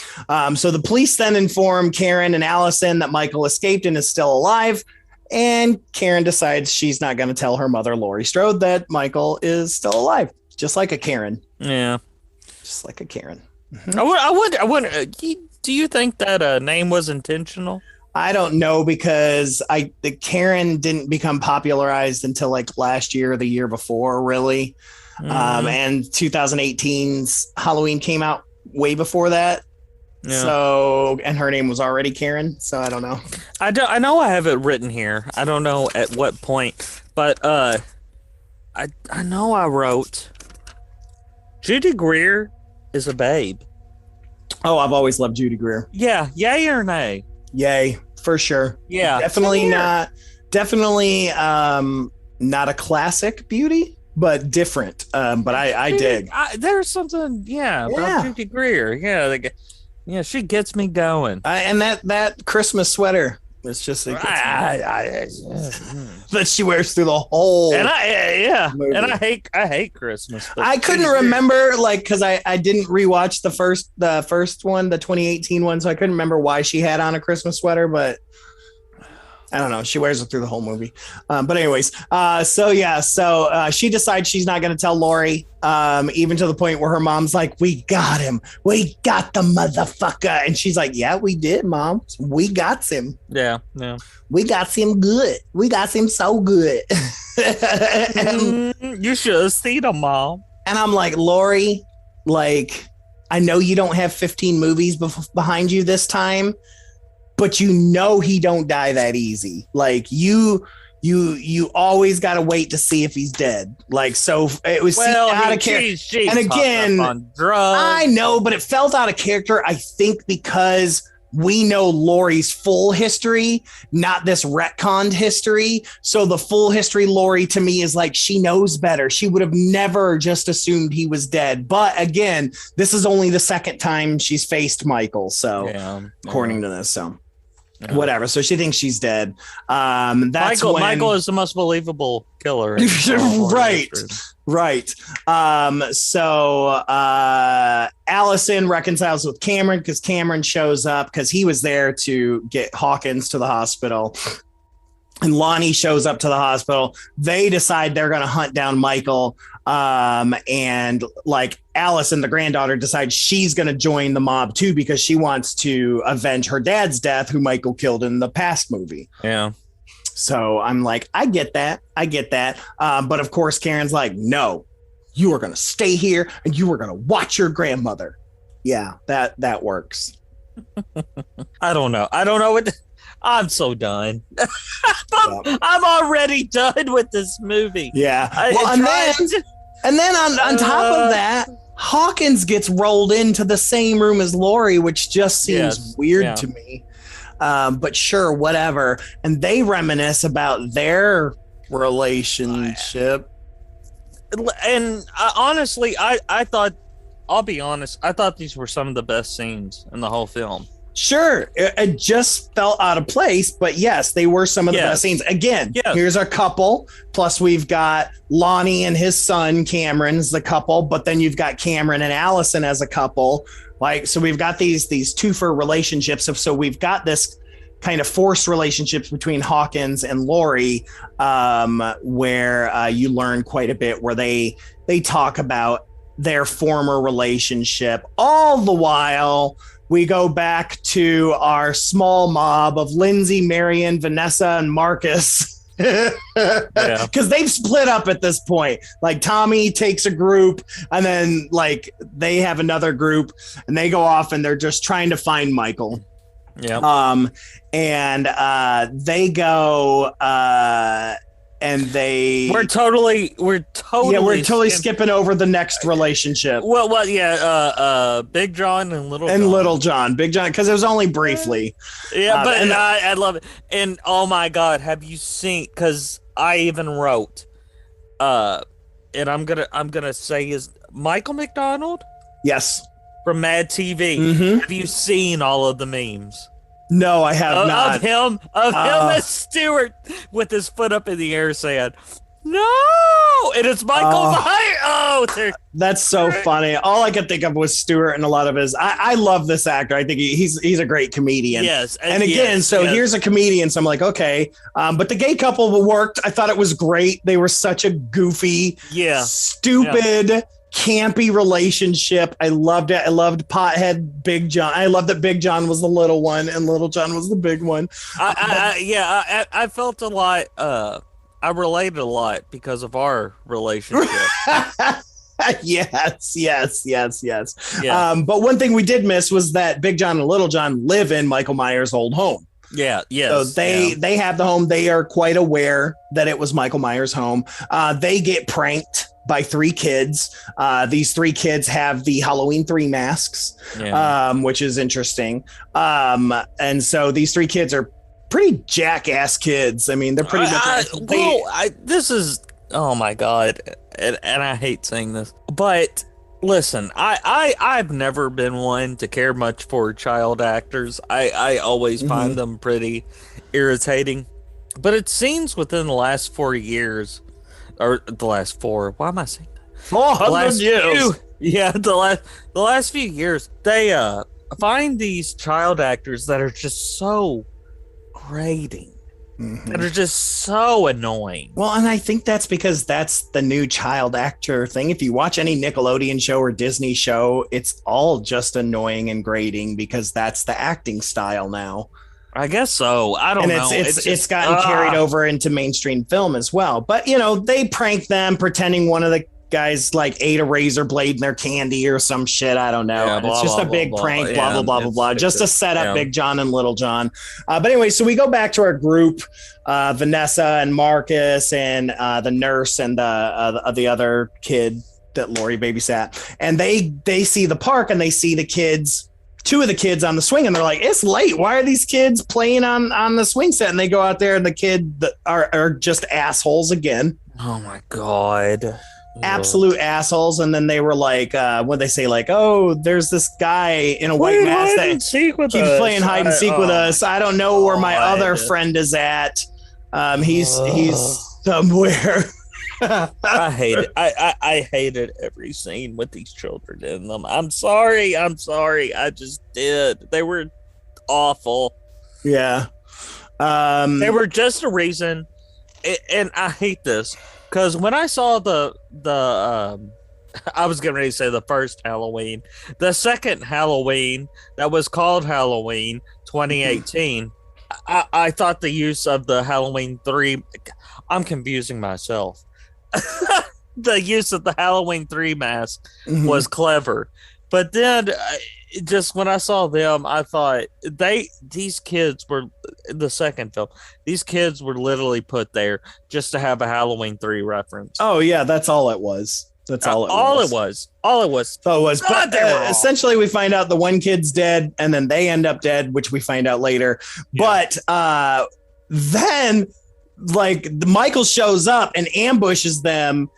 So the police then inform Karen and Allison that Michael escaped and is still alive. And Karen decides she's not going to tell her mother, Laurie Strode, that Michael is still alive. Just like a Karen. Yeah. Just like a Karen. Mm-hmm. I wonder, do you think that name was intentional? I don't know, because the Karen didn't become popularized until like last year or the year before, really. And 2018's Halloween came out way before that. Yeah. So, and her name was already Karen. So I don't know. I know I have it written here. I don't know at what point, but I know I wrote Judy Greer is a babe. Oh, I've always loved Judy Greer. Yeah. Yay or nay? Yay, for sure. Yeah. Definitely not a classic beauty, but different. But I dig. There's something, about Judy Greer. Yeah, she gets me going. And that Christmas sweater It's just that she wears through the whole. And movie. and I hate Christmas. I couldn't remember, like, because I didn't rewatch the first one, the 2018 one, so I couldn't remember why she had on a Christmas sweater, but I don't know. She wears it through the whole movie. But anyways, so she decides she's not going to tell Laurie, even to the point where her mom's like, we got him. We got the motherfucker. And she's like, yeah, we did, Mom. We got him. Yeah. We got him good. We got him so good. You should have seen him, Mom. And I'm like, Laurie, like, I know you don't have 15 movies behind you this time, but you know he don't die that easy. Like you always got to wait to see if he's dead. Like, so it was out of character. And again, on drugs. I know, but it felt out of character. I think because we know Laurie's full history, not this retconned history. So the full history Laurie to me is like, she knows better. She would have never just assumed he was dead. But again, this is only the second time she's faced Michael. So according to this, so. Yeah. Whatever. So she thinks she's dead. That's Michael is the most believable killer. Right. So Allison reconciles with Cameron because Cameron shows up because he was there to get Hawkins to the hospital. And Lonnie shows up to the hospital. They decide they're going to hunt down Michael. And like Allison, the granddaughter, decides she's going to join the mob too, because she wants to avenge her dad's death, who Michael killed in the past movie. Yeah. So I'm like, I get that. But of course, Karen's like, no, you are going to stay here and you are going to watch your grandmother. Yeah, that works. I don't know what. I'm so done. I'm already done with this movie. Yeah. And then on top of that, Hawkins gets rolled into the same room as Laurie, which just seems weird to me. But sure, whatever. And they reminisce about their relationship. And honestly, I thought, I'll be honest, I thought these were some of the best scenes in the whole film. Sure, it just felt out of place, but yes, they were some of the best scenes. Again, here's a couple, plus we've got Lonnie and his son Cameron's the couple, but then you've got Cameron and Allison as a couple. Like, so we've got these twofer relationships. So we've got this kind of forced relationships between Hawkins and Laurie, where you learn quite a bit, where they talk about their former relationship. All the while, we go back to our small mob of Lindsay, Marion, Vanessa, and Marcus. Because they've split up at this point. Like Tommy takes a group, and then like they have another group, and they go off and they're just trying to find Michael. Yeah. And they go and we're totally skipping over the next relationship. Well, Big John and Little John, Big John, because it was only briefly. Yeah, but I love it. And oh my God, have you seen? Because I even wrote, and I'm gonna say is Michael McDonald? Yes, from Mad TV. Mm-hmm. Have you seen all of the memes? No, I have not. Of him as Stewart with his foot up in the air saying, "No!" And it's Michael Myers. Oh, that's so funny. All I could think of was Stewart and a lot of his. I love this actor. I think he's a great comedian. Yes, and again, here's a comedian. So I'm like, okay, but the gay couple worked. I thought it was great. They were such a goofy, stupid. Campy relationship. I loved it. I loved pothead Big John. I loved that Big John was the little one and Little John was the big one. I felt a lot. I related a lot because of our relationship. Yes. But one thing we did miss was that Big John and Little John live in Michael Myers' old home. Yeah. So they have the home. They are quite aware that it was Michael Myers' home. They get pranked by 3 kids. These 3 kids have the Halloween 3 masks, which is interesting. And so these 3 kids are pretty jackass kids. I mean, they're pretty much. This is, oh my God. And I hate saying this, but Listen, I've never been one to care much for child actors. I always find them pretty irritating. But it seems within the last 4 years, or the last four, why am I saying that? 400 years. Yeah, the last few years, they find these child actors that are just so grating. That are just so annoying. Well, and I think that's because that's the new child actor thing. If you watch any Nickelodeon show or Disney show, it's all just annoying and grating because that's the acting style now. I guess so. I don't know. It's gotten carried over into mainstream film as well. But, you know, they prank them pretending one of the guys like ate a razor blade in their candy or some shit. I don't know. Yeah, it's just a big prank, blah, blah, blah, blah, blah, just to set up Big John and Little John. But anyway, so we go back to our group, Vanessa and Marcus and the nurse and the other kid that Laurie babysat. And they see the park and they see the kids, two of the kids on the swing, and they're like, it's late. Why are these kids playing on the swing set? And they go out there and the kids are just assholes again. Oh my God. Absolute assholes. And then they were like, what they say, like, oh, there's this guy in a white mask that keeps playing hide and seek with us. I don't know where my other friend is at. He's somewhere. I hate it. I hated every scene with these children in them. I'm sorry. I just did. They were awful. Yeah. They were just a reason. And I hate this. Because when I saw the I was getting ready to say the first Halloween, the second Halloween that was called Halloween 2018, I thought the use of the Halloween 3, I'm confusing myself. The use of the Halloween 3 mask was clever. But then just when I saw them, I thought these kids were the second film. These kids were literally put there just to have a Halloween 3 reference. Oh yeah, that's all it was. That's all it was. All it was. But essentially, we find out the one kid's dead, and then they end up dead, which we find out later. Yeah. But then, like, Michael shows up and ambushes them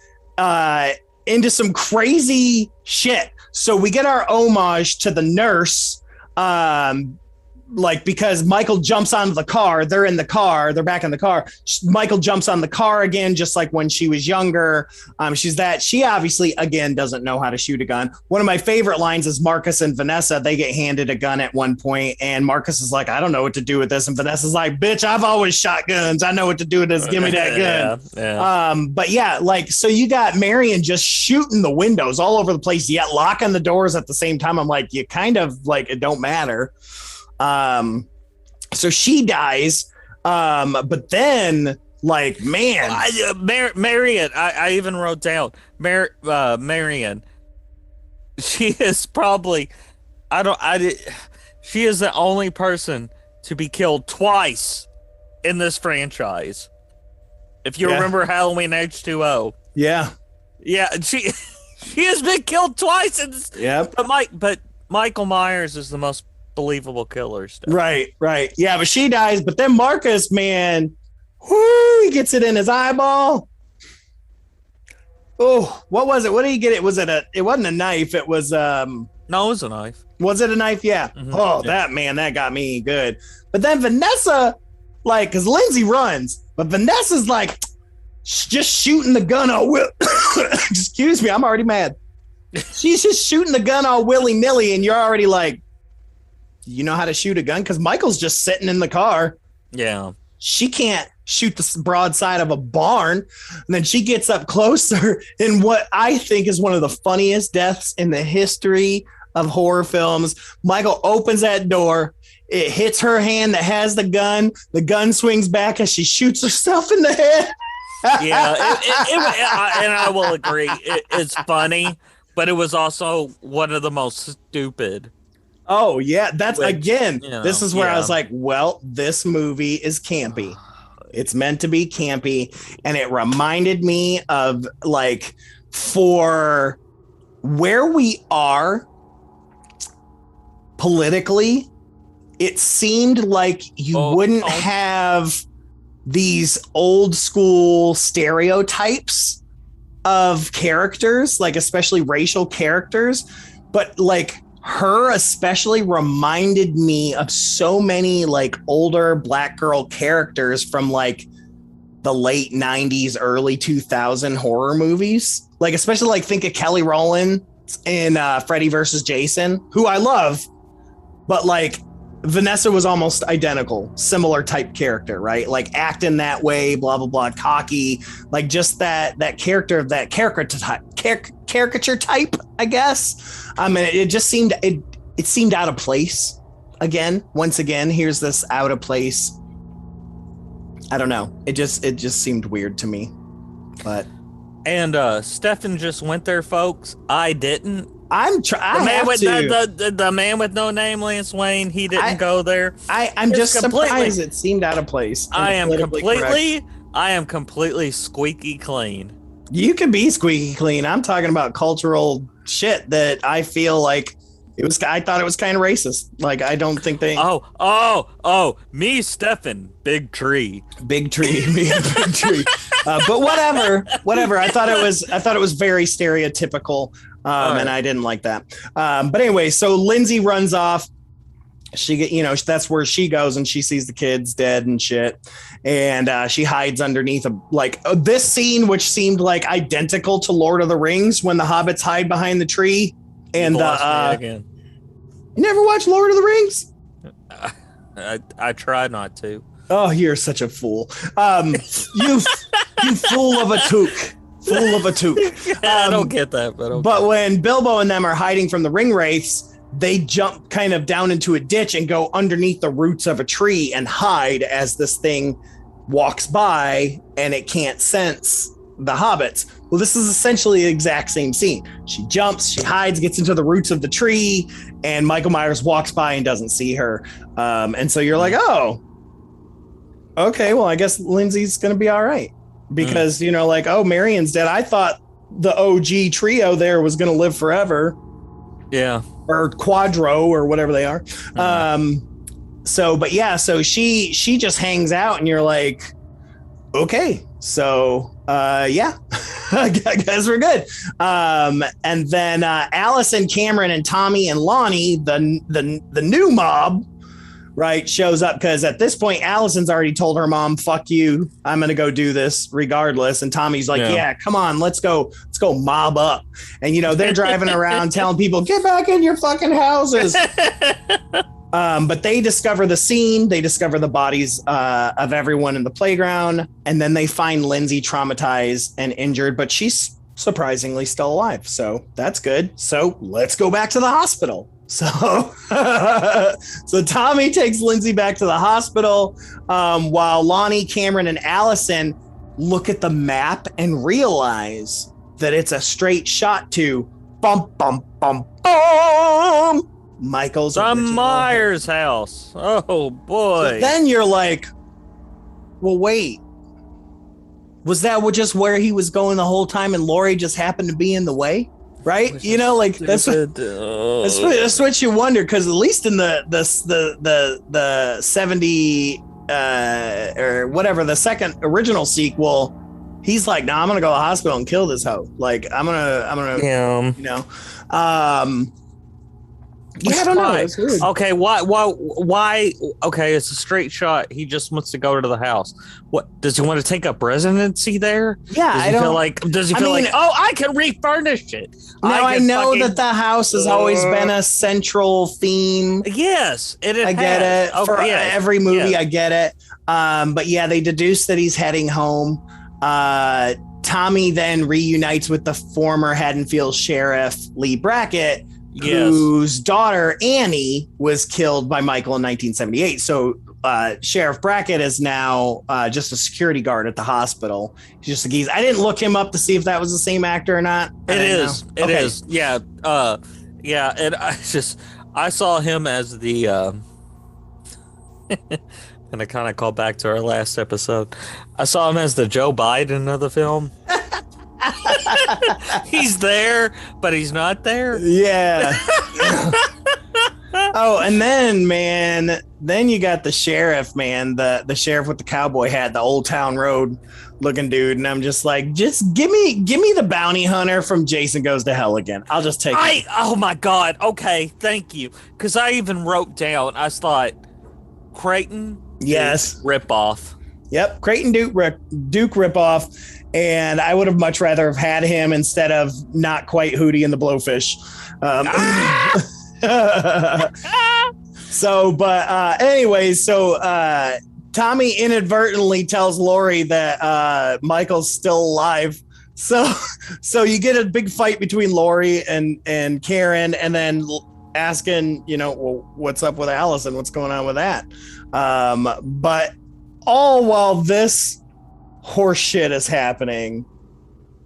into some crazy shit. So we get our homage to the nurse, like, because Michael jumps onto the car. They're in the car. They're back in the car. Michael jumps on the car again, just like when she was younger. She obviously, again, doesn't know how to shoot a gun. One of my favorite lines is Marcus and Vanessa. They get handed a gun at one point, and Marcus is like, I don't know what to do with this. And Vanessa's like, bitch, I've always shot guns. I know what to do with this. Give me that gun. Yeah. But yeah, like, so you got Marion just shooting the windows all over the place, yet locking the doors at the same time. I'm like, you kind of, like, it don't matter. So she dies. But then, like, man, Marion, I even wrote down Marion. She is probably, she is the only person to be killed twice in this franchise. If you remember Halloween H2O. Yeah. Yeah. She has been killed twice. Yeah. But Michael Myers is the most believable killer stuff. Right. Yeah, but she dies. But then Marcus, man, he gets it in his eyeball. Oh, what was it? What did he get? It wasn't a knife. It was no, it was a knife. Was it a knife? Yeah. Mm-hmm. Oh, yeah. That got me good. But then Vanessa, like, because Lindsay runs, but Vanessa's like just shooting the gun all excuse me, I'm already mad. She's just shooting the gun all willy-nilly, and you're already like, you know how to shoot a gun? Because Michael's just sitting in the car. Yeah. She can't shoot the broadside of a barn. And then she gets up closer in what I think is one of the funniest deaths in the history of horror films. Michael opens that door. It hits her hand that has the gun. The gun swings back as she shoots herself in the head. Yeah. And I will agree. It's funny, but it was also one of the most stupid. Oh, yeah. That's, again, this is where I was like, well, this movie is campy. It's meant to be campy. And it reminded me of, like, for where we are politically, it seemed like you wouldn't have these old school stereotypes of characters, like especially racial characters, but like her especially reminded me of so many like older Black girl characters from like the late 90s, early 2000 horror movies. Like especially like think of Kelly Rowland in Freddy versus Jason, who I love, but like Vanessa was almost identical, similar type character, right? Like acting that way, blah, blah, blah, cocky, like just that character of that caricature type, I guess. I mean, it just seemed, it seemed out of place again. Once again, here's this out of place. I don't know. It just seemed weird to me, but. And Stefan just went there, folks. I didn't. The man with no name, Lance Wayne, he didn't go there. I'm just surprised it seemed out of place. I am completely squeaky clean. You can be squeaky clean. I'm talking about cultural shit that I feel like I thought it was kind of racist. Like I don't think they. Me, Stefan, big tree. Big tree. But whatever. I thought it was very stereotypical. And I didn't like that. But anyway, so Lindsay runs off. That's where she goes and she sees the kids dead and shit. And she hides underneath this scene, which seemed like identical to Lord of the Rings when the hobbits hide behind the tree. And you never watched Lord of the Rings? I try not to. Oh, you're such a fool. You fool of a toque. Fool of a toque. I don't get that, but okay. But when Bilbo and them are hiding from the ring wraiths, they jump kind of down into a ditch and go underneath the roots of a tree and hide as this thing walks by and it can't sense the hobbits. Well, this is essentially the exact same scene. She jumps, she hides, gets into the roots of the tree, and Michael Myers walks by and doesn't see her. And so you're like, oh, okay, well, I guess Lindsay's going to be all right. Because, Marion's dead. I thought the OG trio there was going to live forever. Yeah. Or Quadro or whatever they are. So she just hangs out and you're like, okay, so, yeah, I guess we're good. And then Allison, Cameron, and Tommy and Lonnie, the new mob, right, shows up because at this point, Allison's already told her mom, fuck you, I'm going to go do this regardless. And Tommy's like, yeah, come on, let's go mob up. And, they're driving around telling people, get back in your fucking houses. But they discover the scene. They discover the bodies of everyone in the playground. And then they find Lindsay traumatized and injured, but she's surprisingly still alive. So that's good. So let's go back to the hospital. So Tommy takes Lindsay back to the hospital while Lonnie, Cameron, and Allison look at the map and realize that it's a straight shot to bum, bum, bum, bum. Michael's Myers house. Oh boy. So then you're like, well, wait, was that just where he was going the whole time and Laurie just happened to be in the way? Right? That's what you wonder, because at least in the 70 or whatever, the second original sequel, he's like, nah, I'm gonna go to the hospital and kill this hoe. Like I'm gonna yeah, I don't know. It's weird. Okay, why? Okay, it's a straight shot. He just wants to go to the house. What does he want to take up residency there? Yeah, does he feel like, oh, I can refurnish it? Now I know that the house has always been a central theme. Yes, I get it. Okay, for every movie, I get it. But yeah, they deduce that he's heading home. Tommy then reunites with the former Haddonfield sheriff Lee Brackett. Yes. Whose daughter Annie was killed by Michael in 1978. So Sheriff Brackett is now just a security guard at the hospital. He's just a geese. I didn't look him up to see if that was the same actor or not. It is. It is. Yeah. Yeah. And I saw him as the. And I kind of call back to our last episode. I saw him as the Joe Biden of the film. He's there, but he's not there. Yeah. Oh, and then, man, then you got the sheriff, man, the sheriff with the cowboy hat, the Old Town Road looking dude, and I'm just like, just give me the bounty hunter from Jason Goes to Hell Again. I'll just take it. Oh my God. Okay, thank you. Because I even wrote down, I thought, Creighton. Yes. Ripoff. Yep, Creighton Duke ripoff. And I would have much rather have had him instead of not quite Hootie and the Blowfish. So Tommy inadvertently tells Laurie that Michael's still alive. So you get a big fight between Laurie and Karen, and then asking, well, what's up with Allison? What's going on with that? But all while this horse shit is happening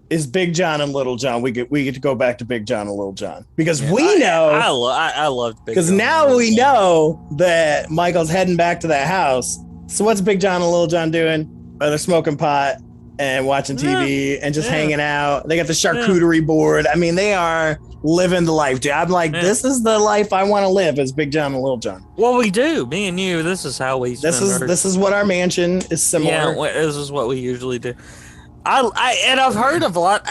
is Big John and Little John. We get to go back to Big John and Little John because we know I loved Big John. Because now we know that Michael's heading back to that house. So what's Big John and Little John doing? Well, they're smoking pot and watching TV and just hanging out. They got the charcuterie board. I mean, they are living the life, dude. I'm like, this is the life I want to live as Big John and Little John. Well, we do. Me and you, this is how we spend This is what our mansion is similar. Yeah, this is what we usually do. I've heard of a lot.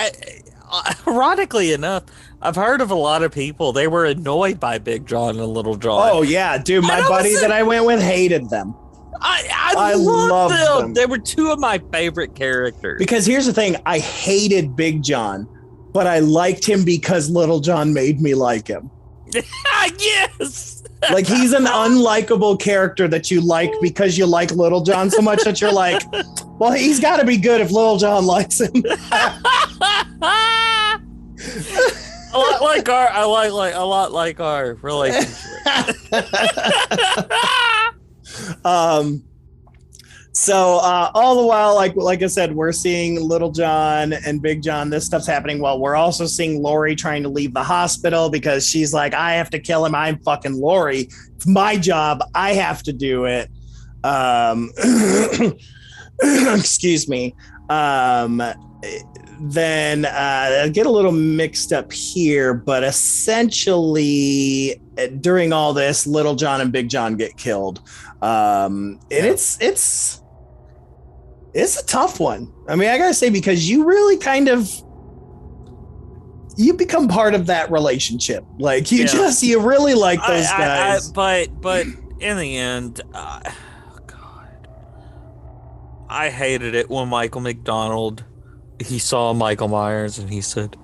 Ironically enough, I've heard of a lot of people. They were annoyed by Big John and Little John. Oh yeah, dude. My buddy that I went with hated them. I loved them. They were two of my favorite characters. Because here's the thing, I hated Big John, but I liked him because Little John made me like him. Yes. Like he's an unlikable character that you like because you like Little John so much that you're like, well, he's got to be good if Little John likes him. A lot like our relationship. So all the while, like I said, we're seeing Little John and Big John. This stuff's happening while we're also seeing Laurie trying to leave the hospital because she's like, I have to kill him. I'm fucking Laurie. It's my job. I have to do it. Excuse me. Then I get a little mixed up here, but essentially during all this, Little John and Big John get killed. And it's a tough one. I mean, I gotta say, because you really you become part of that relationship. Like you really like those guys. But in the end, God, I hated it when Michael McDonald, he saw Michael Myers and he said,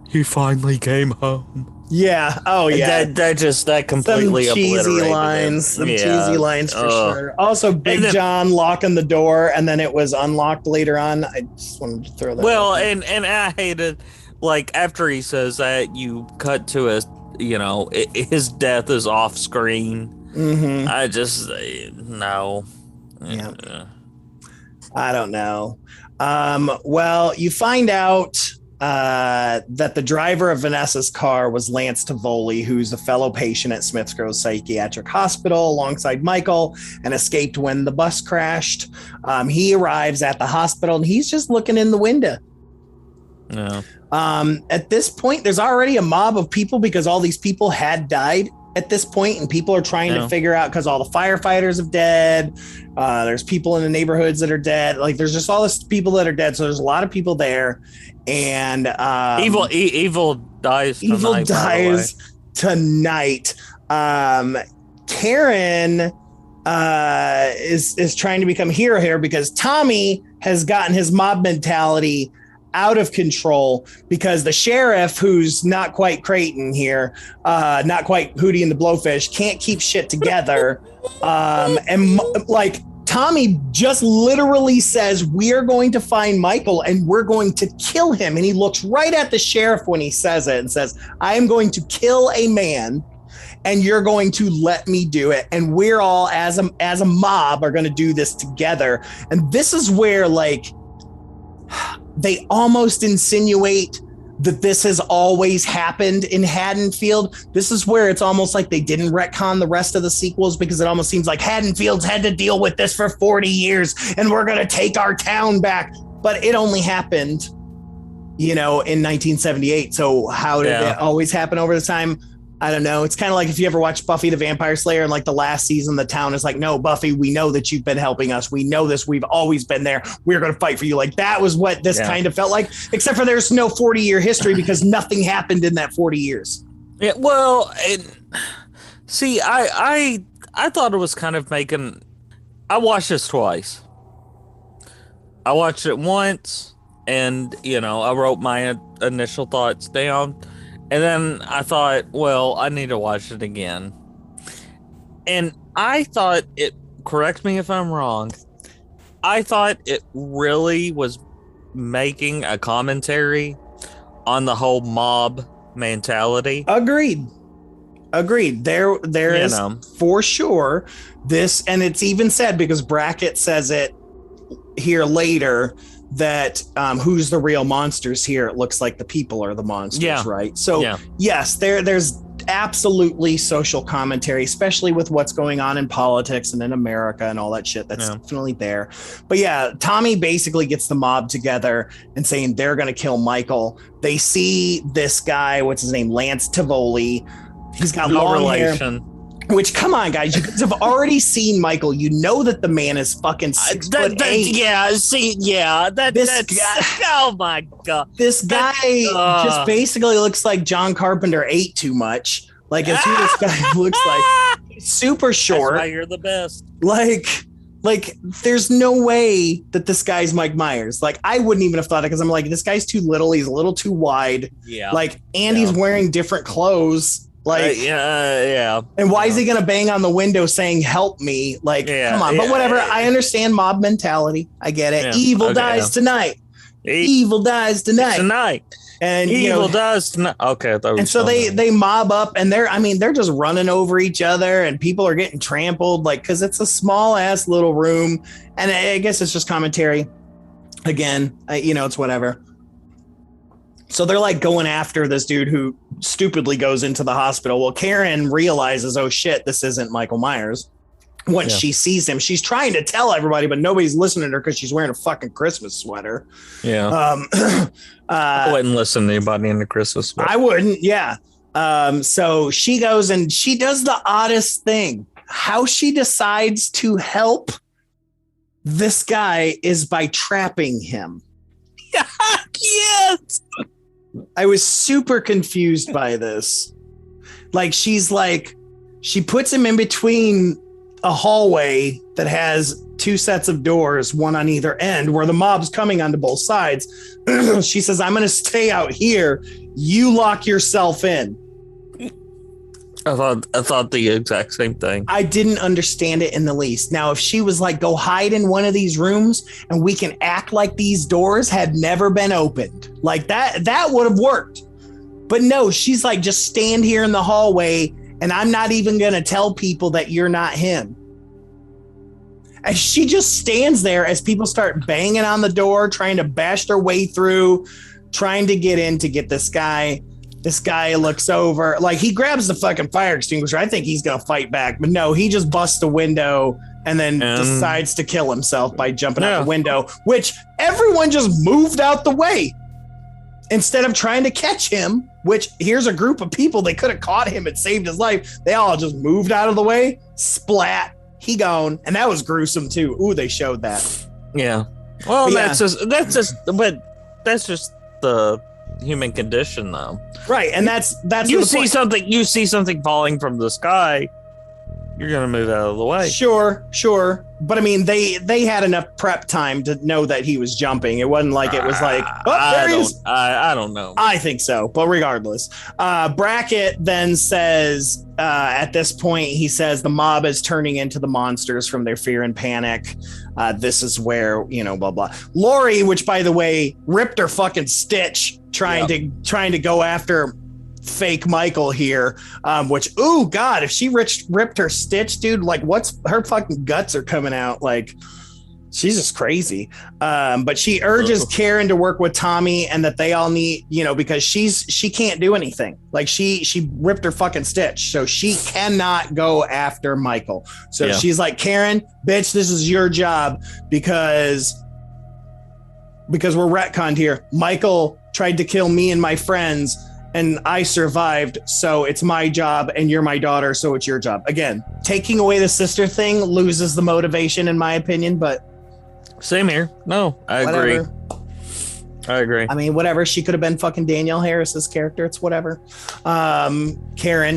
"He finally came home." Yeah. Oh, yeah. That completely some cheesy obliterated lines. it. Some cheesy lines for sure. Also, Big John locking the door and then it was unlocked later on. I just wanted to throw that. Well, and I hated, like, after he says that, you cut to his death is off screen. Mm-hmm. I just no. Yeah. I don't know. Well, you find out that the driver of Vanessa's car was Lance Tivoli, who's a fellow patient at Smiths Grove Psychiatric Hospital alongside Michael and escaped when the bus crashed. He arrives at the hospital and he's just looking in the window. Yeah. At this point, there's already a mob of people because all these people had died at this point, and people are trying to figure out because all the firefighters have dead. There's people in the neighborhoods that are dead. Like there's just all this people that are dead. So there's a lot of people there. And evil dies tonight. Evil dies tonight. Karen is trying to become hero here because Tommy has gotten his mob mentality out of control because the sheriff, who's not quite Creighton here, not quite Hootie and the Blowfish, can't keep shit together. And like Tommy just literally says, we are going to find Michael and we're going to kill him. And he looks right at the sheriff when he says it and says, I am going to kill a man and you're going to let me do it. And we're all as a mob are going to do this together. And this is where like they almost insinuate that this has always happened in Haddonfield. This is where it's almost like they didn't retcon the rest of the sequels because it almost seems like Haddonfield's had to deal with this for 40 years and we're going to take our town back. But it only happened, in 1978. So how did it always happen over the time? I don't know. It's kind of like if you ever watch Buffy the Vampire Slayer and like the last season, the town is like, no, Buffy, we know that you've been helping us. We know this. We've always been there. We're going to fight for you. Like that was what this kind of felt like, except for there's no 40-year history because nothing happened in that 40 years. Yeah, well, see, I thought it was kind of making. I watched this twice. I watched it once, and I wrote my initial thoughts down, and then I thought, well, I need to watch it again. And I thought it. Correct me if I'm wrong. I thought it really was making a commentary on the whole mob mentality. Agreed. There is for sure this, and it's even said because Brackett says it here later that who's the real monsters here? It looks like the people are the monsters, right? So yes, there's absolutely social commentary, especially with what's going on in politics and in America and all that shit. That's definitely there. But yeah, Tommy basically gets the mob together and saying they're going to kill Michael. They see this guy, what's his name? Lance Tivoli. He's got long relation. Hair. Which, come on, guys, you guys have already seen Michael. You know that the man is fucking 6'8". Oh my god, this guy just basically looks like John Carpenter ate too much. Like, as who this guy looks like. Super short. That's why you're the best. Like, there's no way that this guy's Mike Myers. Like, I wouldn't even have thought it because I'm like, this guy's too little. He's a little too wide. Yeah. Like, and he's wearing different clothes. Like, and why is he gonna bang on the window saying "help me"? Like, come on. But whatever. I understand mob mentality. I get it. Evil dies tonight. Evil dies tonight. And evil dies tonight. Okay. And so they mob up, and they're just running over each other, and people are getting trampled, like, because it's a small ass little room, and I guess it's just commentary. Again, it's whatever. So they're like going after this dude who stupidly goes into the hospital. Well, Karen realizes, oh shit, this isn't Michael Myers. Once she sees him, she's trying to tell everybody, but nobody's listening to her because she's wearing a fucking Christmas sweater. Yeah. I wouldn't listen to anybody in the Christmas sweater. I wouldn't. Yeah. So she goes and she does the oddest thing. How she decides to help this guy is by trapping him. Yes. I was super confused by this. Like, she puts him in between a hallway that has two sets of doors, one on either end, where the mob's coming onto both sides. She says, I'm going to stay out here. You lock yourself in. I thought the exact same thing. I didn't understand it in the least. Now, if she was like, go hide in one of these rooms and we can act like these doors had never been opened, like that would have worked. But no, she's like, just stand here in the hallway and I'm not even going to tell people that you're not him. And she just stands there as people start banging on the door, trying to bash their way through, trying to get in to get this guy. This guy looks over, like, he grabs the fucking fire extinguisher. I think he's going to fight back, but no, he just busts the window and then decides to kill himself by jumping out the window, which everyone just moved out the way instead of trying to catch him, which here's a group of people. They could have caught him and saved his life. They all just moved out of the way. Splat. He gone. And that was gruesome too. Ooh, they showed that. Yeah. Well, that's just the human condition, though. Right. And that's you see something falling from the sky, you're gonna move out of the way. Sure. But I mean, they had enough prep time to know that he was jumping. It wasn't like it was like, oh, there he is. I don't know. I think so, but regardless, Brackett then says, at this point, he says the mob is turning into the monsters from their fear and panic. This is where, blah blah. Laurie, which by the way ripped her fucking stitch trying to go after fake Michael here, which, oh god, if she ripped her stitch, dude, like, what's her fucking guts are coming out, like, she's just crazy. But she urges Karen to work with Tommy and that they all need, because she can't do anything. Like, she ripped her fucking stitch, so she cannot go after Michael. So she's like, Karen, bitch, this is your job, because we're retconned here. Michael tried to kill me and my friends, and I survived, so it's my job, and you're my daughter, so it's your job. Again, taking away the sister thing loses the motivation, in my opinion, but... Same here. No, I agree. I mean, whatever. She could have been fucking Danielle Harris's character. It's whatever. Karen,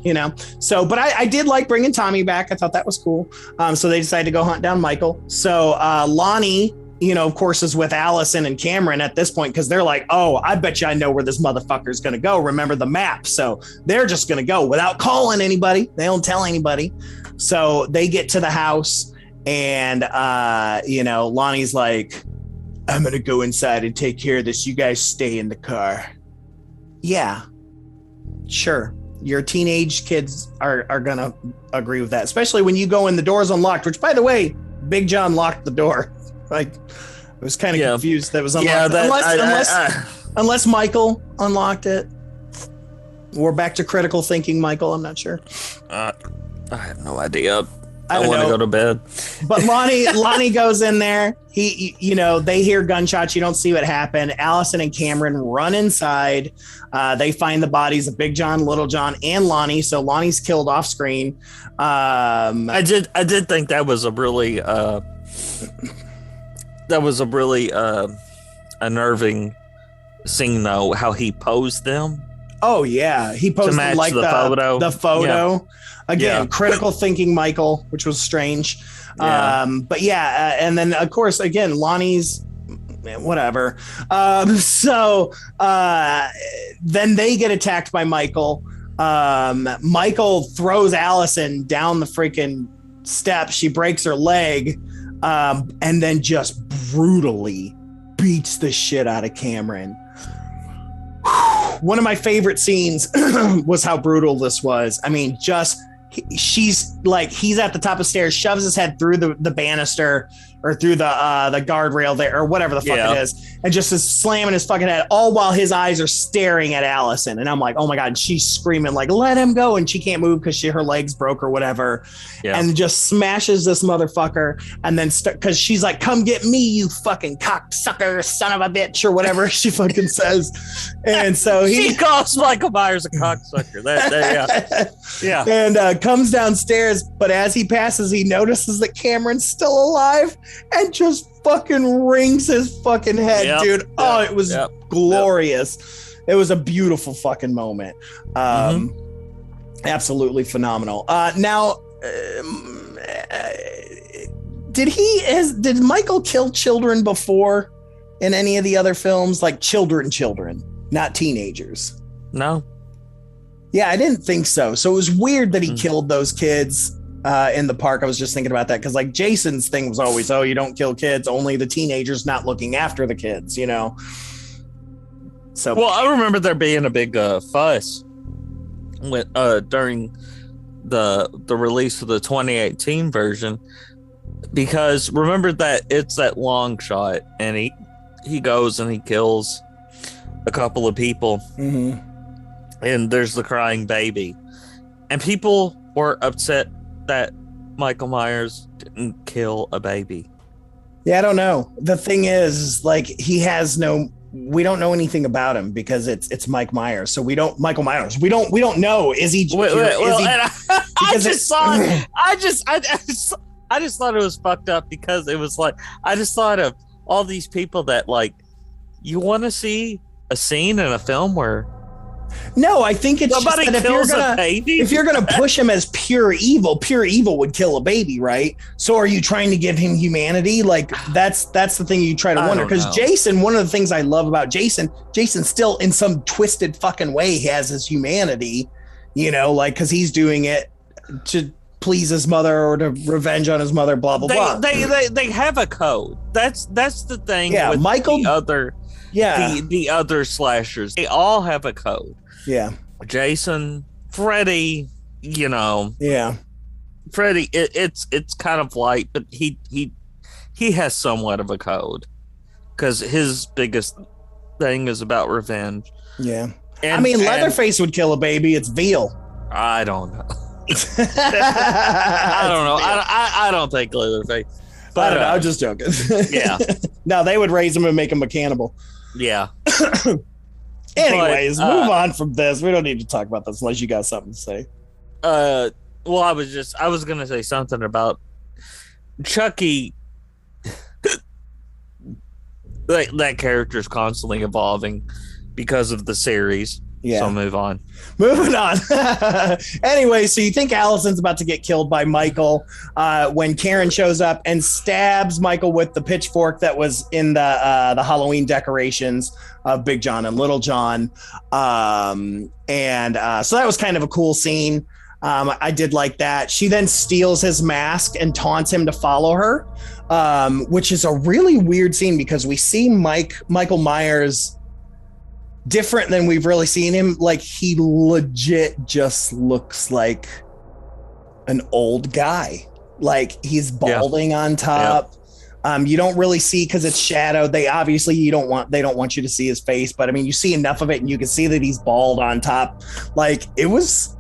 you know. So, but I did like bringing Tommy back. I thought that was cool. So they decided to go hunt down Michael. So Lonnie, you know, of course, is with Allison and Cameron at this point because they're like, oh, I bet you I know where this motherfucker's going to go. Remember the map. So they're just going to go without calling anybody. They don't tell anybody. So they get to the house and, you know, Lonnie's like, I'm going to go inside and take care of this. You guys stay in the car. Yeah, sure. Your teenage kids are going to agree with that, especially when you go in, the door's unlocked, which, by the way, Big John locked the door. Like, I was kind of confused that was unlocked. Yeah, unless Michael unlocked it. We're back to critical thinking, Michael. I'm not sure. I have no idea. I want to go to bed. But Lonnie goes in there. You know, they hear gunshots. You don't see what happened. Allison and Cameron run inside. They find the bodies of Big John, Little John, and Lonnie. So Lonnie's killed off screen. I did think that was a really unnerving scene, though. How he posed them. Oh yeah, he posed them like the photo. The photo. Yeah. Again, critical thinking, Michael, which was strange. Yeah. But yeah, and then of course, again, Lonnie's whatever. So then they get attacked by Michael. Michael throws Allison down the freaking steps. She breaks her leg, and then just brutally beats the shit out of Cameron. One of my favorite scenes was how brutal this was. I mean, she's like, he's at the top of the stairs, shoves his head through the banister or through the guardrail there or whatever the fuck it is, and just is slamming his fucking head, all while his eyes are staring at Allison. And I'm like, oh my God, she's screaming like, let him go. And she can't move because her legs broke or whatever. Yeah. And just smashes this motherfucker. And then because she's like, come get me, you fucking cocksucker, son of a bitch, or whatever she fucking says. And so she calls Michael Myers a cocksucker. Yeah. And comes downstairs, but as he passes, he notices that Cameron's still alive and just fucking rings his fucking head, dude. Oh, it was glorious. It was a beautiful fucking moment. Absolutely phenomenal. Now, did Michael kill children before in any of the other films? Like children, not teenagers? No. Yeah, I didn't think so. So it was weird that he killed those kids in the park. I was just thinking about that because like Jason's thing was always, oh, you don't kill kids, only the teenagers not looking after the kids, you know? So, well, I remember there being a big fuss with, during the release of the 2018 version, because remember that it's that long shot and he goes and he kills a couple of people. Mm-hmm. And there's the crying baby. And people were upset that Michael Myers didn't kill a baby. Yeah, I don't know. The thing is, like, we don't know anything about him because it's Mike Myers. So we don't know. Is he? I just thought it was fucked up because it was like, I just thought of all these people that like, you want to see a scene in a film where no, I think it's somebody just that if you're gonna push him as pure evil would kill a baby, right? So are you trying to give him humanity? Like that's the thing you try to wonder. Because Jason, one of the things I love about Jason still in some twisted fucking way has his humanity, you know, like because he's doing it to please his mother or to revenge on his mother, blah blah blah. They have a code. That's the thing. Yeah, with Michael. The other slashers, they all have a code. Yeah. Jason, Freddy, you know. Yeah. Freddy, it's kind of light, but he has somewhat of a code because his biggest thing is about revenge. Yeah. I mean, Leatherface would kill a baby. It's veal. I don't know. I don't know. I don't think Leatherface. But I don't know. I'm just joking. Yeah. No, they would raise him and make him a cannibal. Yeah. Anyways, move on from this. We don't need to talk about this unless you got something to say. Well, I was gonna say something about Chucky. that character is constantly evolving because of the series. Yeah. So move on. Moving on. Anyway, so you think Allison's about to get killed by Michael when Karen shows up and stabs Michael with the pitchfork that was in the Halloween decorations of Big John and Little John. So that was kind of a cool scene. I did like that. She then steals his mask and taunts him to follow her, which is a really weird scene because we see Michael Myers different than we've really seen him. Like, he legit just looks like an old guy. Like, he's balding on top. You don't really see because it's shadowed. They don't want you to see his face, but I mean, you see enough of it and you can see that he's bald on top. Like, it was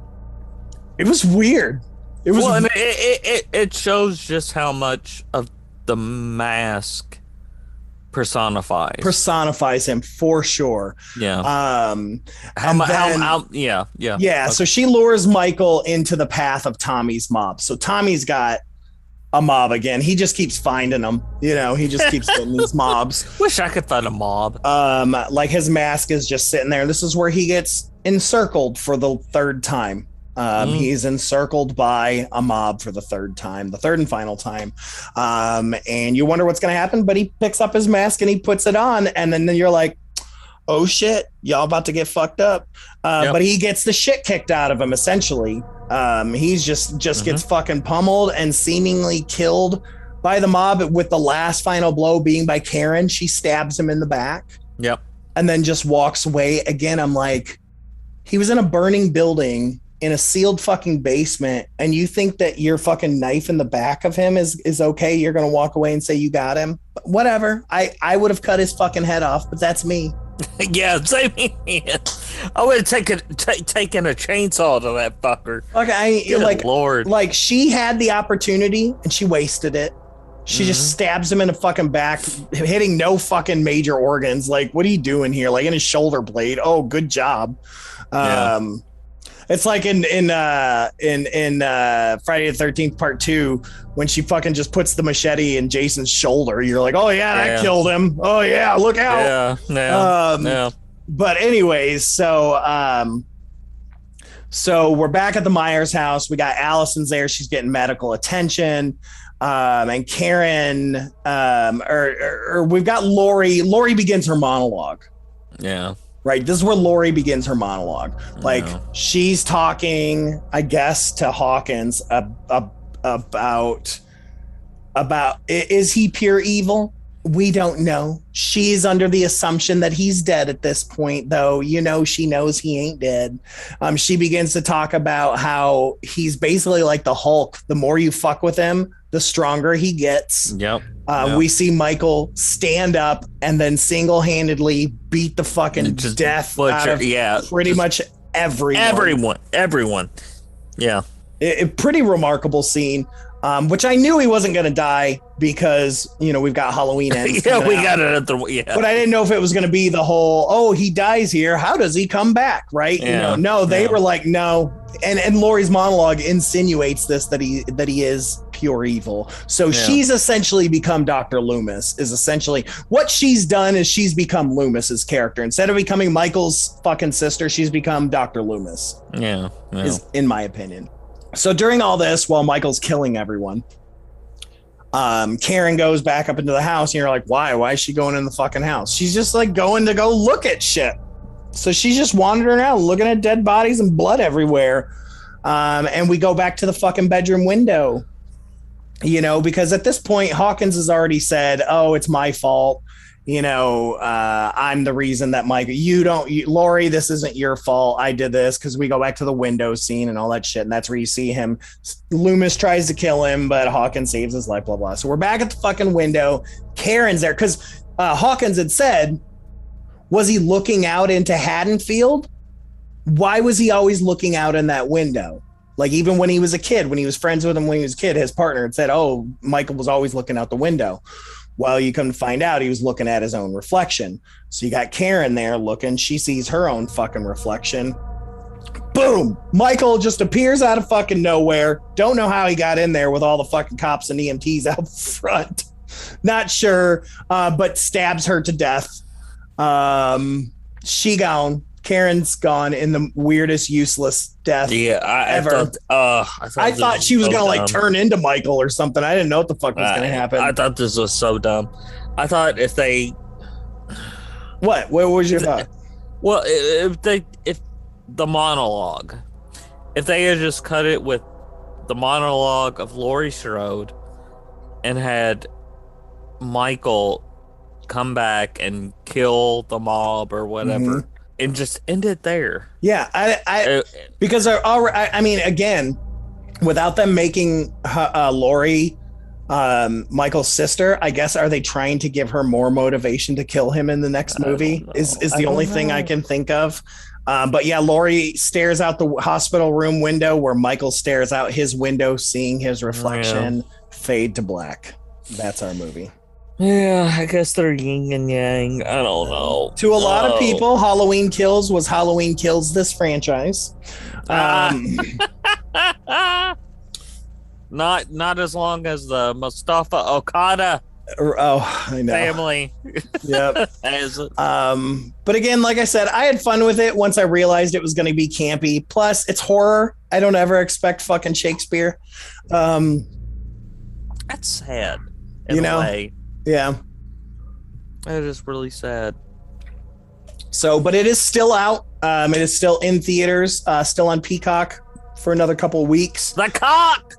weird. It shows just how much of the mask personifies him for sure. Yeah. Okay. So she lures Michael into the path of Tommy's mob. So Tommy's got a mob again. He just keeps finding them. He just keeps getting these mobs. Wish I could find a mob. Like, his mask is just sitting there. This is where he gets encircled for the third time. He's encircled by a mob for the third and final time. And you wonder what's going to happen, but he picks up his mask and he puts it on. And then you're like, oh shit, y'all about to get fucked up. But he gets the shit kicked out of him, essentially. He's just gets fucking pummeled and seemingly killed by the mob, with the last final blow being by Karen. She stabs him in the back. Yep. And then just walks away. Again, I'm like, he was in a burning building in a sealed fucking basement, and you think that your fucking knife in the back of him is okay? You're going to walk away and say you got him? But whatever. I would have cut his fucking head off, but that's me. Yeah, same here. I would have taken a chainsaw to that fucker. Okay, Lord. Like, she had the opportunity and she wasted it. She just stabs him in the fucking back, hitting no fucking major organs. Like, what are you doing here? Like, in his shoulder blade. Oh, good job. It's like in Friday the 13th Part 2 when she fucking just puts the machete in Jason's shoulder. You're like, oh yeah, that killed him. Oh yeah, look out. Yeah. But anyways, so we're back at the Myers house. We got Allison's there. She's getting medical attention. And Karen, or we've got Laurie. Laurie begins her monologue. Yeah. Right. This is where Laurie begins her monologue. Like, she's talking, I guess, to Hawkins about is he pure evil? We don't know. She's under the assumption that he's dead at this point, though. She knows he ain't dead. She begins to talk about how he's basically like the Hulk. The more you fuck with him, the stronger he gets. Yep. We see Michael stand up and then single-handedly beat the fucking death out of pretty much everyone. Everyone. Yeah. Pretty remarkable scene. Which I knew he wasn't going to die because, we've got Halloween ends. Yeah, we got it. Yeah. But I didn't know if it was going to be the whole, he dies here. How does he come back? Right. Yeah. They were like, no. And Laurie's monologue insinuates this, that he is pure evil. So she's essentially become Dr. Loomis, is essentially what she's done. Is she's become Loomis's character. Instead of becoming Michael's fucking sister, she's become Dr. Loomis. Yeah. Is, in my opinion. So during all this, while Michael's killing everyone, Karen goes back up into the house, and you're like, why? Why is she going in the fucking house? She's just like going to go look at shit. So she's just wandering around looking at dead bodies and blood everywhere. And we go back to the fucking bedroom window, because at this point, Hawkins has already said, oh, it's my fault. I'm the reason that Laurie, this isn't your fault. I did this, because we go back to the window scene and all that shit. And that's where you see him. Loomis tries to kill him, but Hawkins saves his life, blah, blah. So we're back at the fucking window. Karen's there because Hawkins had said, was he looking out into Haddonfield? Why was he always looking out in that window? Like, even when he was a kid, when he was friends with him, when he was a kid, his partner had said, oh, Michael was always looking out the window. Well, you come to find out he was looking at his own reflection. So you got Karen there looking. She sees her own fucking reflection. Boom! Michael just appears out of fucking nowhere. Don't know how he got in there with all the fucking cops and EMTs out front. Not sure, but stabs her to death. She gone. Karen's gone in the weirdest, useless death ever. I thought she was gonna turn into Michael or something. I didn't know what the fuck was gonna happen. I thought this was so dumb. I thought if they, what was your thought? Well, if the monologue, if they had just cut it with the monologue of Laurie Strode and had Michael come back and kill the mob or whatever. And just end it there. Yeah, because I mean, again, without them making Laurie Michael's sister, I guess, are they trying to give her more motivation to kill him in the next movie? Is the only thing I can think of. But yeah, Laurie stares out the hospital room window where Michael stares out his window, seeing his reflection fade to black. That's our movie. Yeah, I guess they're yin and yang. I don't know. To a lot of people, Halloween Kills was Halloween Kills this franchise. Not as long as the Mustafa Okada I know. family. Yep. But again, like I said, I had fun with it once I realized it was going to be campy. Plus, it's horror. I don't ever expect fucking Shakespeare. That's sad. In a way. Yeah. It is really sad. So, but it is still out. It is still in theaters, still on Peacock for another couple of weeks. The cock.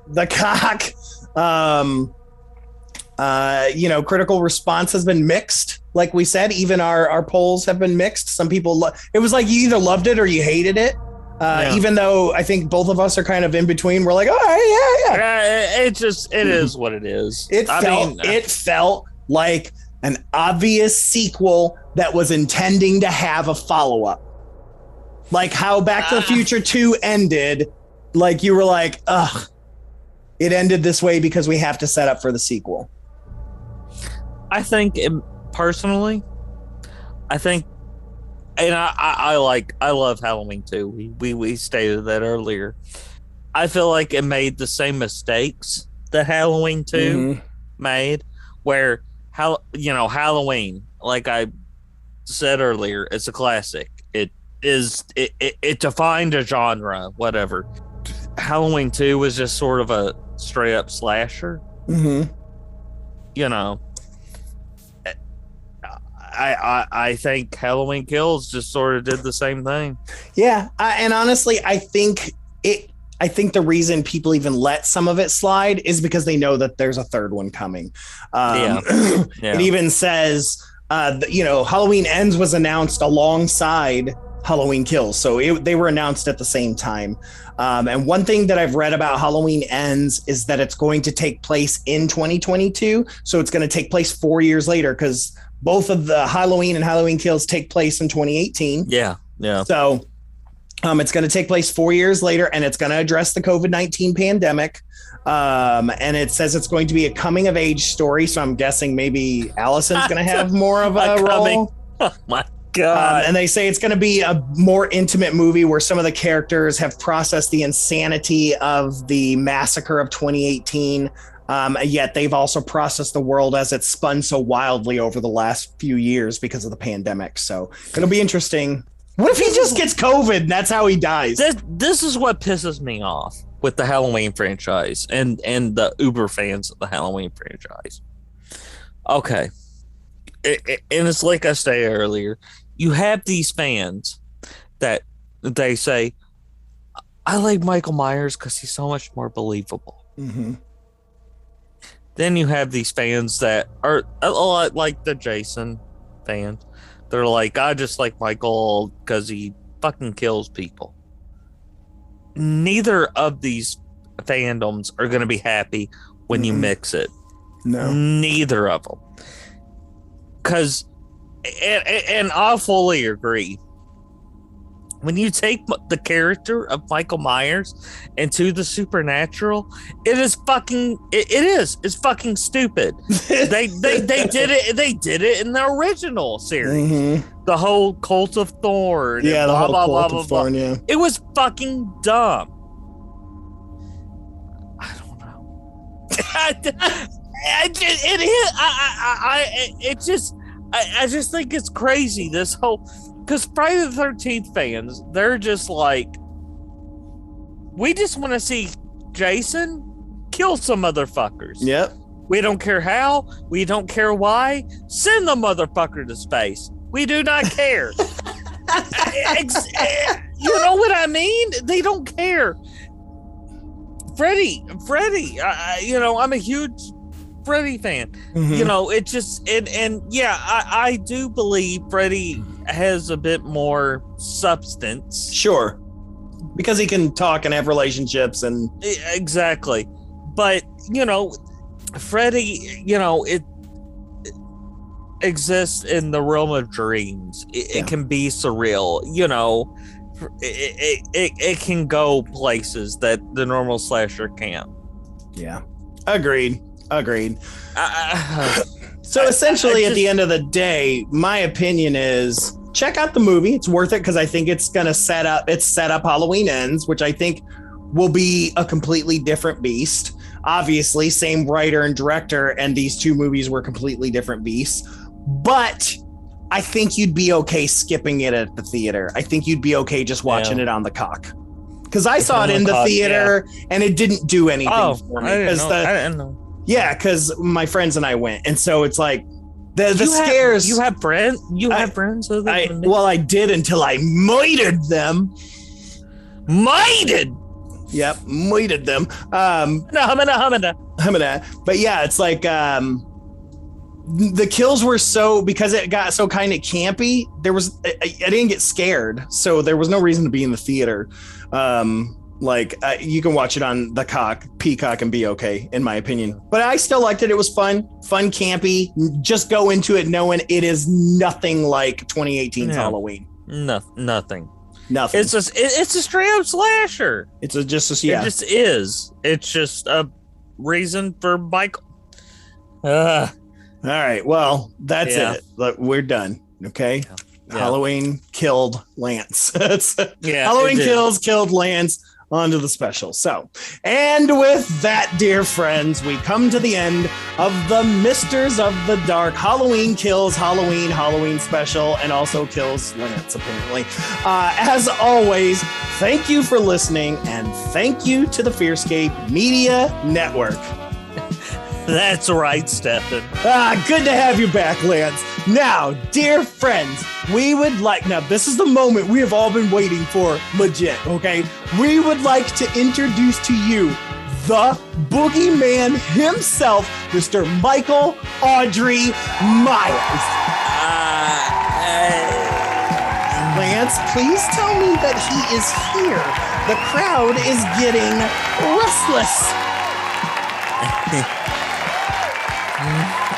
Critical response has been mixed. Like we said, even our polls have been mixed. Some people, it was like you either loved it or you hated it. Even though I think both of us are kind of in between. We're like, oh, yeah. It is what it is. It felt like an obvious sequel that was intending to have a follow-up. Like how Back to the Future 2 ended. Like you were like, ugh, it ended this way because we have to set up for the sequel. I think personally, and I love Halloween 2. We stated that earlier. I feel like it made the same mistakes that Halloween 2 made, where Halloween, like I said earlier, it's a classic. It defined a genre, whatever. Halloween 2 was just sort of a straight up slasher. I think Halloween Kills just sort of did the same thing. Yeah, and honestly, I think the reason people even let some of it slide is because they know that there's a third one coming. It even says, Halloween Ends was announced alongside Halloween Kills, so they were announced at the same time. And one thing that I've read about Halloween Ends is that it's going to take place in 2022, so it's going to take place 4 years later because both of the Halloween and Halloween Kills take place in 2018. Yeah. So it's going to take place 4 years later, and it's going to address the COVID-19 pandemic. And it says it's going to be a coming of age story. So I'm guessing maybe Allison's going to have more of a role. Oh my God. And they say it's going to be a more intimate movie where some of the characters have processed the insanity of the massacre of 2018. Yet they've also processed the world as it's spun so wildly over the last few years because of the pandemic. So it'll be interesting. What if he just gets COVID and that's how he dies? This is what pisses me off with the Halloween franchise and the uber fans of the Halloween franchise. Okay. And it's like I said earlier, you have these fans that they say, I like Michael Myers because he's so much more believable. Then you have these fans that are a lot like the Jason fans. They're like, I just like Michael because he fucking kills people. Neither of these fandoms are going to be happy when you mix it. No. Neither of them. Because, and I'll fully agree, when you take the character of Michael Myers into the supernatural, it's fucking stupid. they did it in the original series. Mm-hmm. The whole Cult of Thorn. Yeah, the whole Cult of Thorn, yeah. It was fucking dumb. I don't know. I just think it's crazy, this whole, because Friday the 13th fans, they're just like, we just want to see Jason kill some motherfuckers. Yep. We don't care how. We don't care why. Send the motherfucker to space. We do not care. You know what I mean? They don't care. Freddy, I'm a huge Freddy fan. Mm-hmm. It just, and yeah, I do believe Freddy has a bit more substance. Sure. Because he can talk and have relationships and... Exactly. But, Freddy, it exists in the realm of dreams. It can be surreal, it can go places that the normal slasher can't. Yeah. Agreed. So essentially, at the end of the day, my opinion is check out the movie. It's worth it because I think it's going to set up Halloween Ends, which I think will be a completely different beast. Obviously, same writer and director, and these two movies were completely different beasts. But I think you'd be okay skipping it at the theater. I think you'd be okay just watching it on the cock. Because I saw it in the theater and it didn't do anything for me. I didn't know. Yeah, because my friends and I went, and so it's like the scares. You have friends. Have friends. I did until I mitered them. Mited. Yep, mitered them. Humana. But yeah, it's like the kills were because it got so kind of campy. I didn't get scared, so there was no reason to be in the theater. You can watch it on the Peacock and be okay, in my opinion. But I still liked it. It was fun, campy. Just go into it knowing it is nothing like 2018's Halloween. Nothing. It's a straight up slasher. It just is. It's just a reason for Michael. All right. Well, that's it. Look, we're done. Okay. Yeah. Halloween killed Lance. Halloween killed Lance. On to the special. So, and with that, dear friends, we come to the end of the Misters of the Dark Halloween Kills Halloween special, and also kills Lance, apparently. As always, thank you for listening, and thank you to the Fearscape Media Network. That's right, Stefan. Good to have you back, Lance. Now, dear friends, this is the moment we have all been waiting for, legit, okay? We would like to introduce to you the boogeyman himself, Mr. Michael Audrey Myers. Lance, please tell me that he is here. The crowd is getting restless.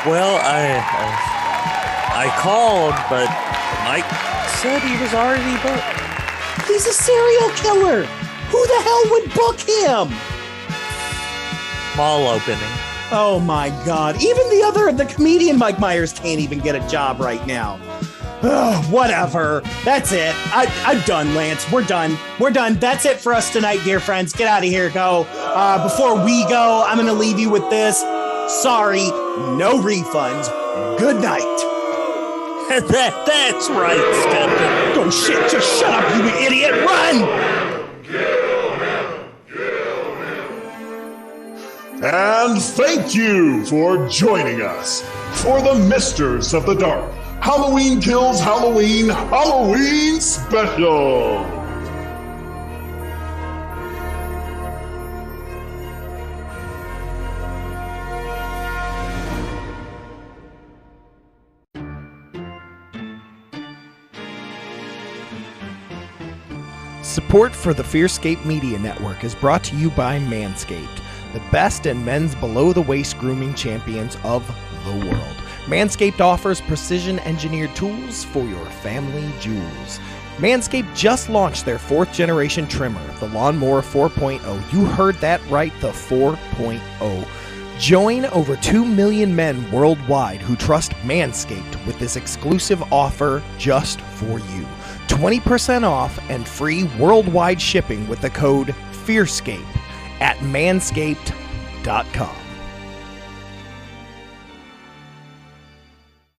Well, I called, but Mike said he was already booked. He's a serial killer. Who the hell would book him? Mall opening. Oh my God. Even the comedian Mike Myers can't even get a job right now. Oh, whatever. That's it. I'm done, Lance. We're done. That's it for us tonight, dear friends. Get out of here. Go. Before we go, I'm going to leave you with this. Sorry, no refunds. Good night. That's right, Stefan. Oh shit, just shut up, you idiot. Run! And thank you for joining us for the Misters of the Dark Halloween Kills Halloween special. Support for the Fearscape Media Network is brought to you by Manscaped, the best in men's below-the-waist grooming champions of the world. Manscaped offers precision-engineered tools for your family jewels. Manscaped just launched their 4th generation trimmer, the Lawnmower 4.0. You heard that right, the 4.0. Join over 2 million men worldwide who trust Manscaped with this exclusive offer just for you. 20% off and free worldwide shipping with the code FEARSCAPE at manscaped.com.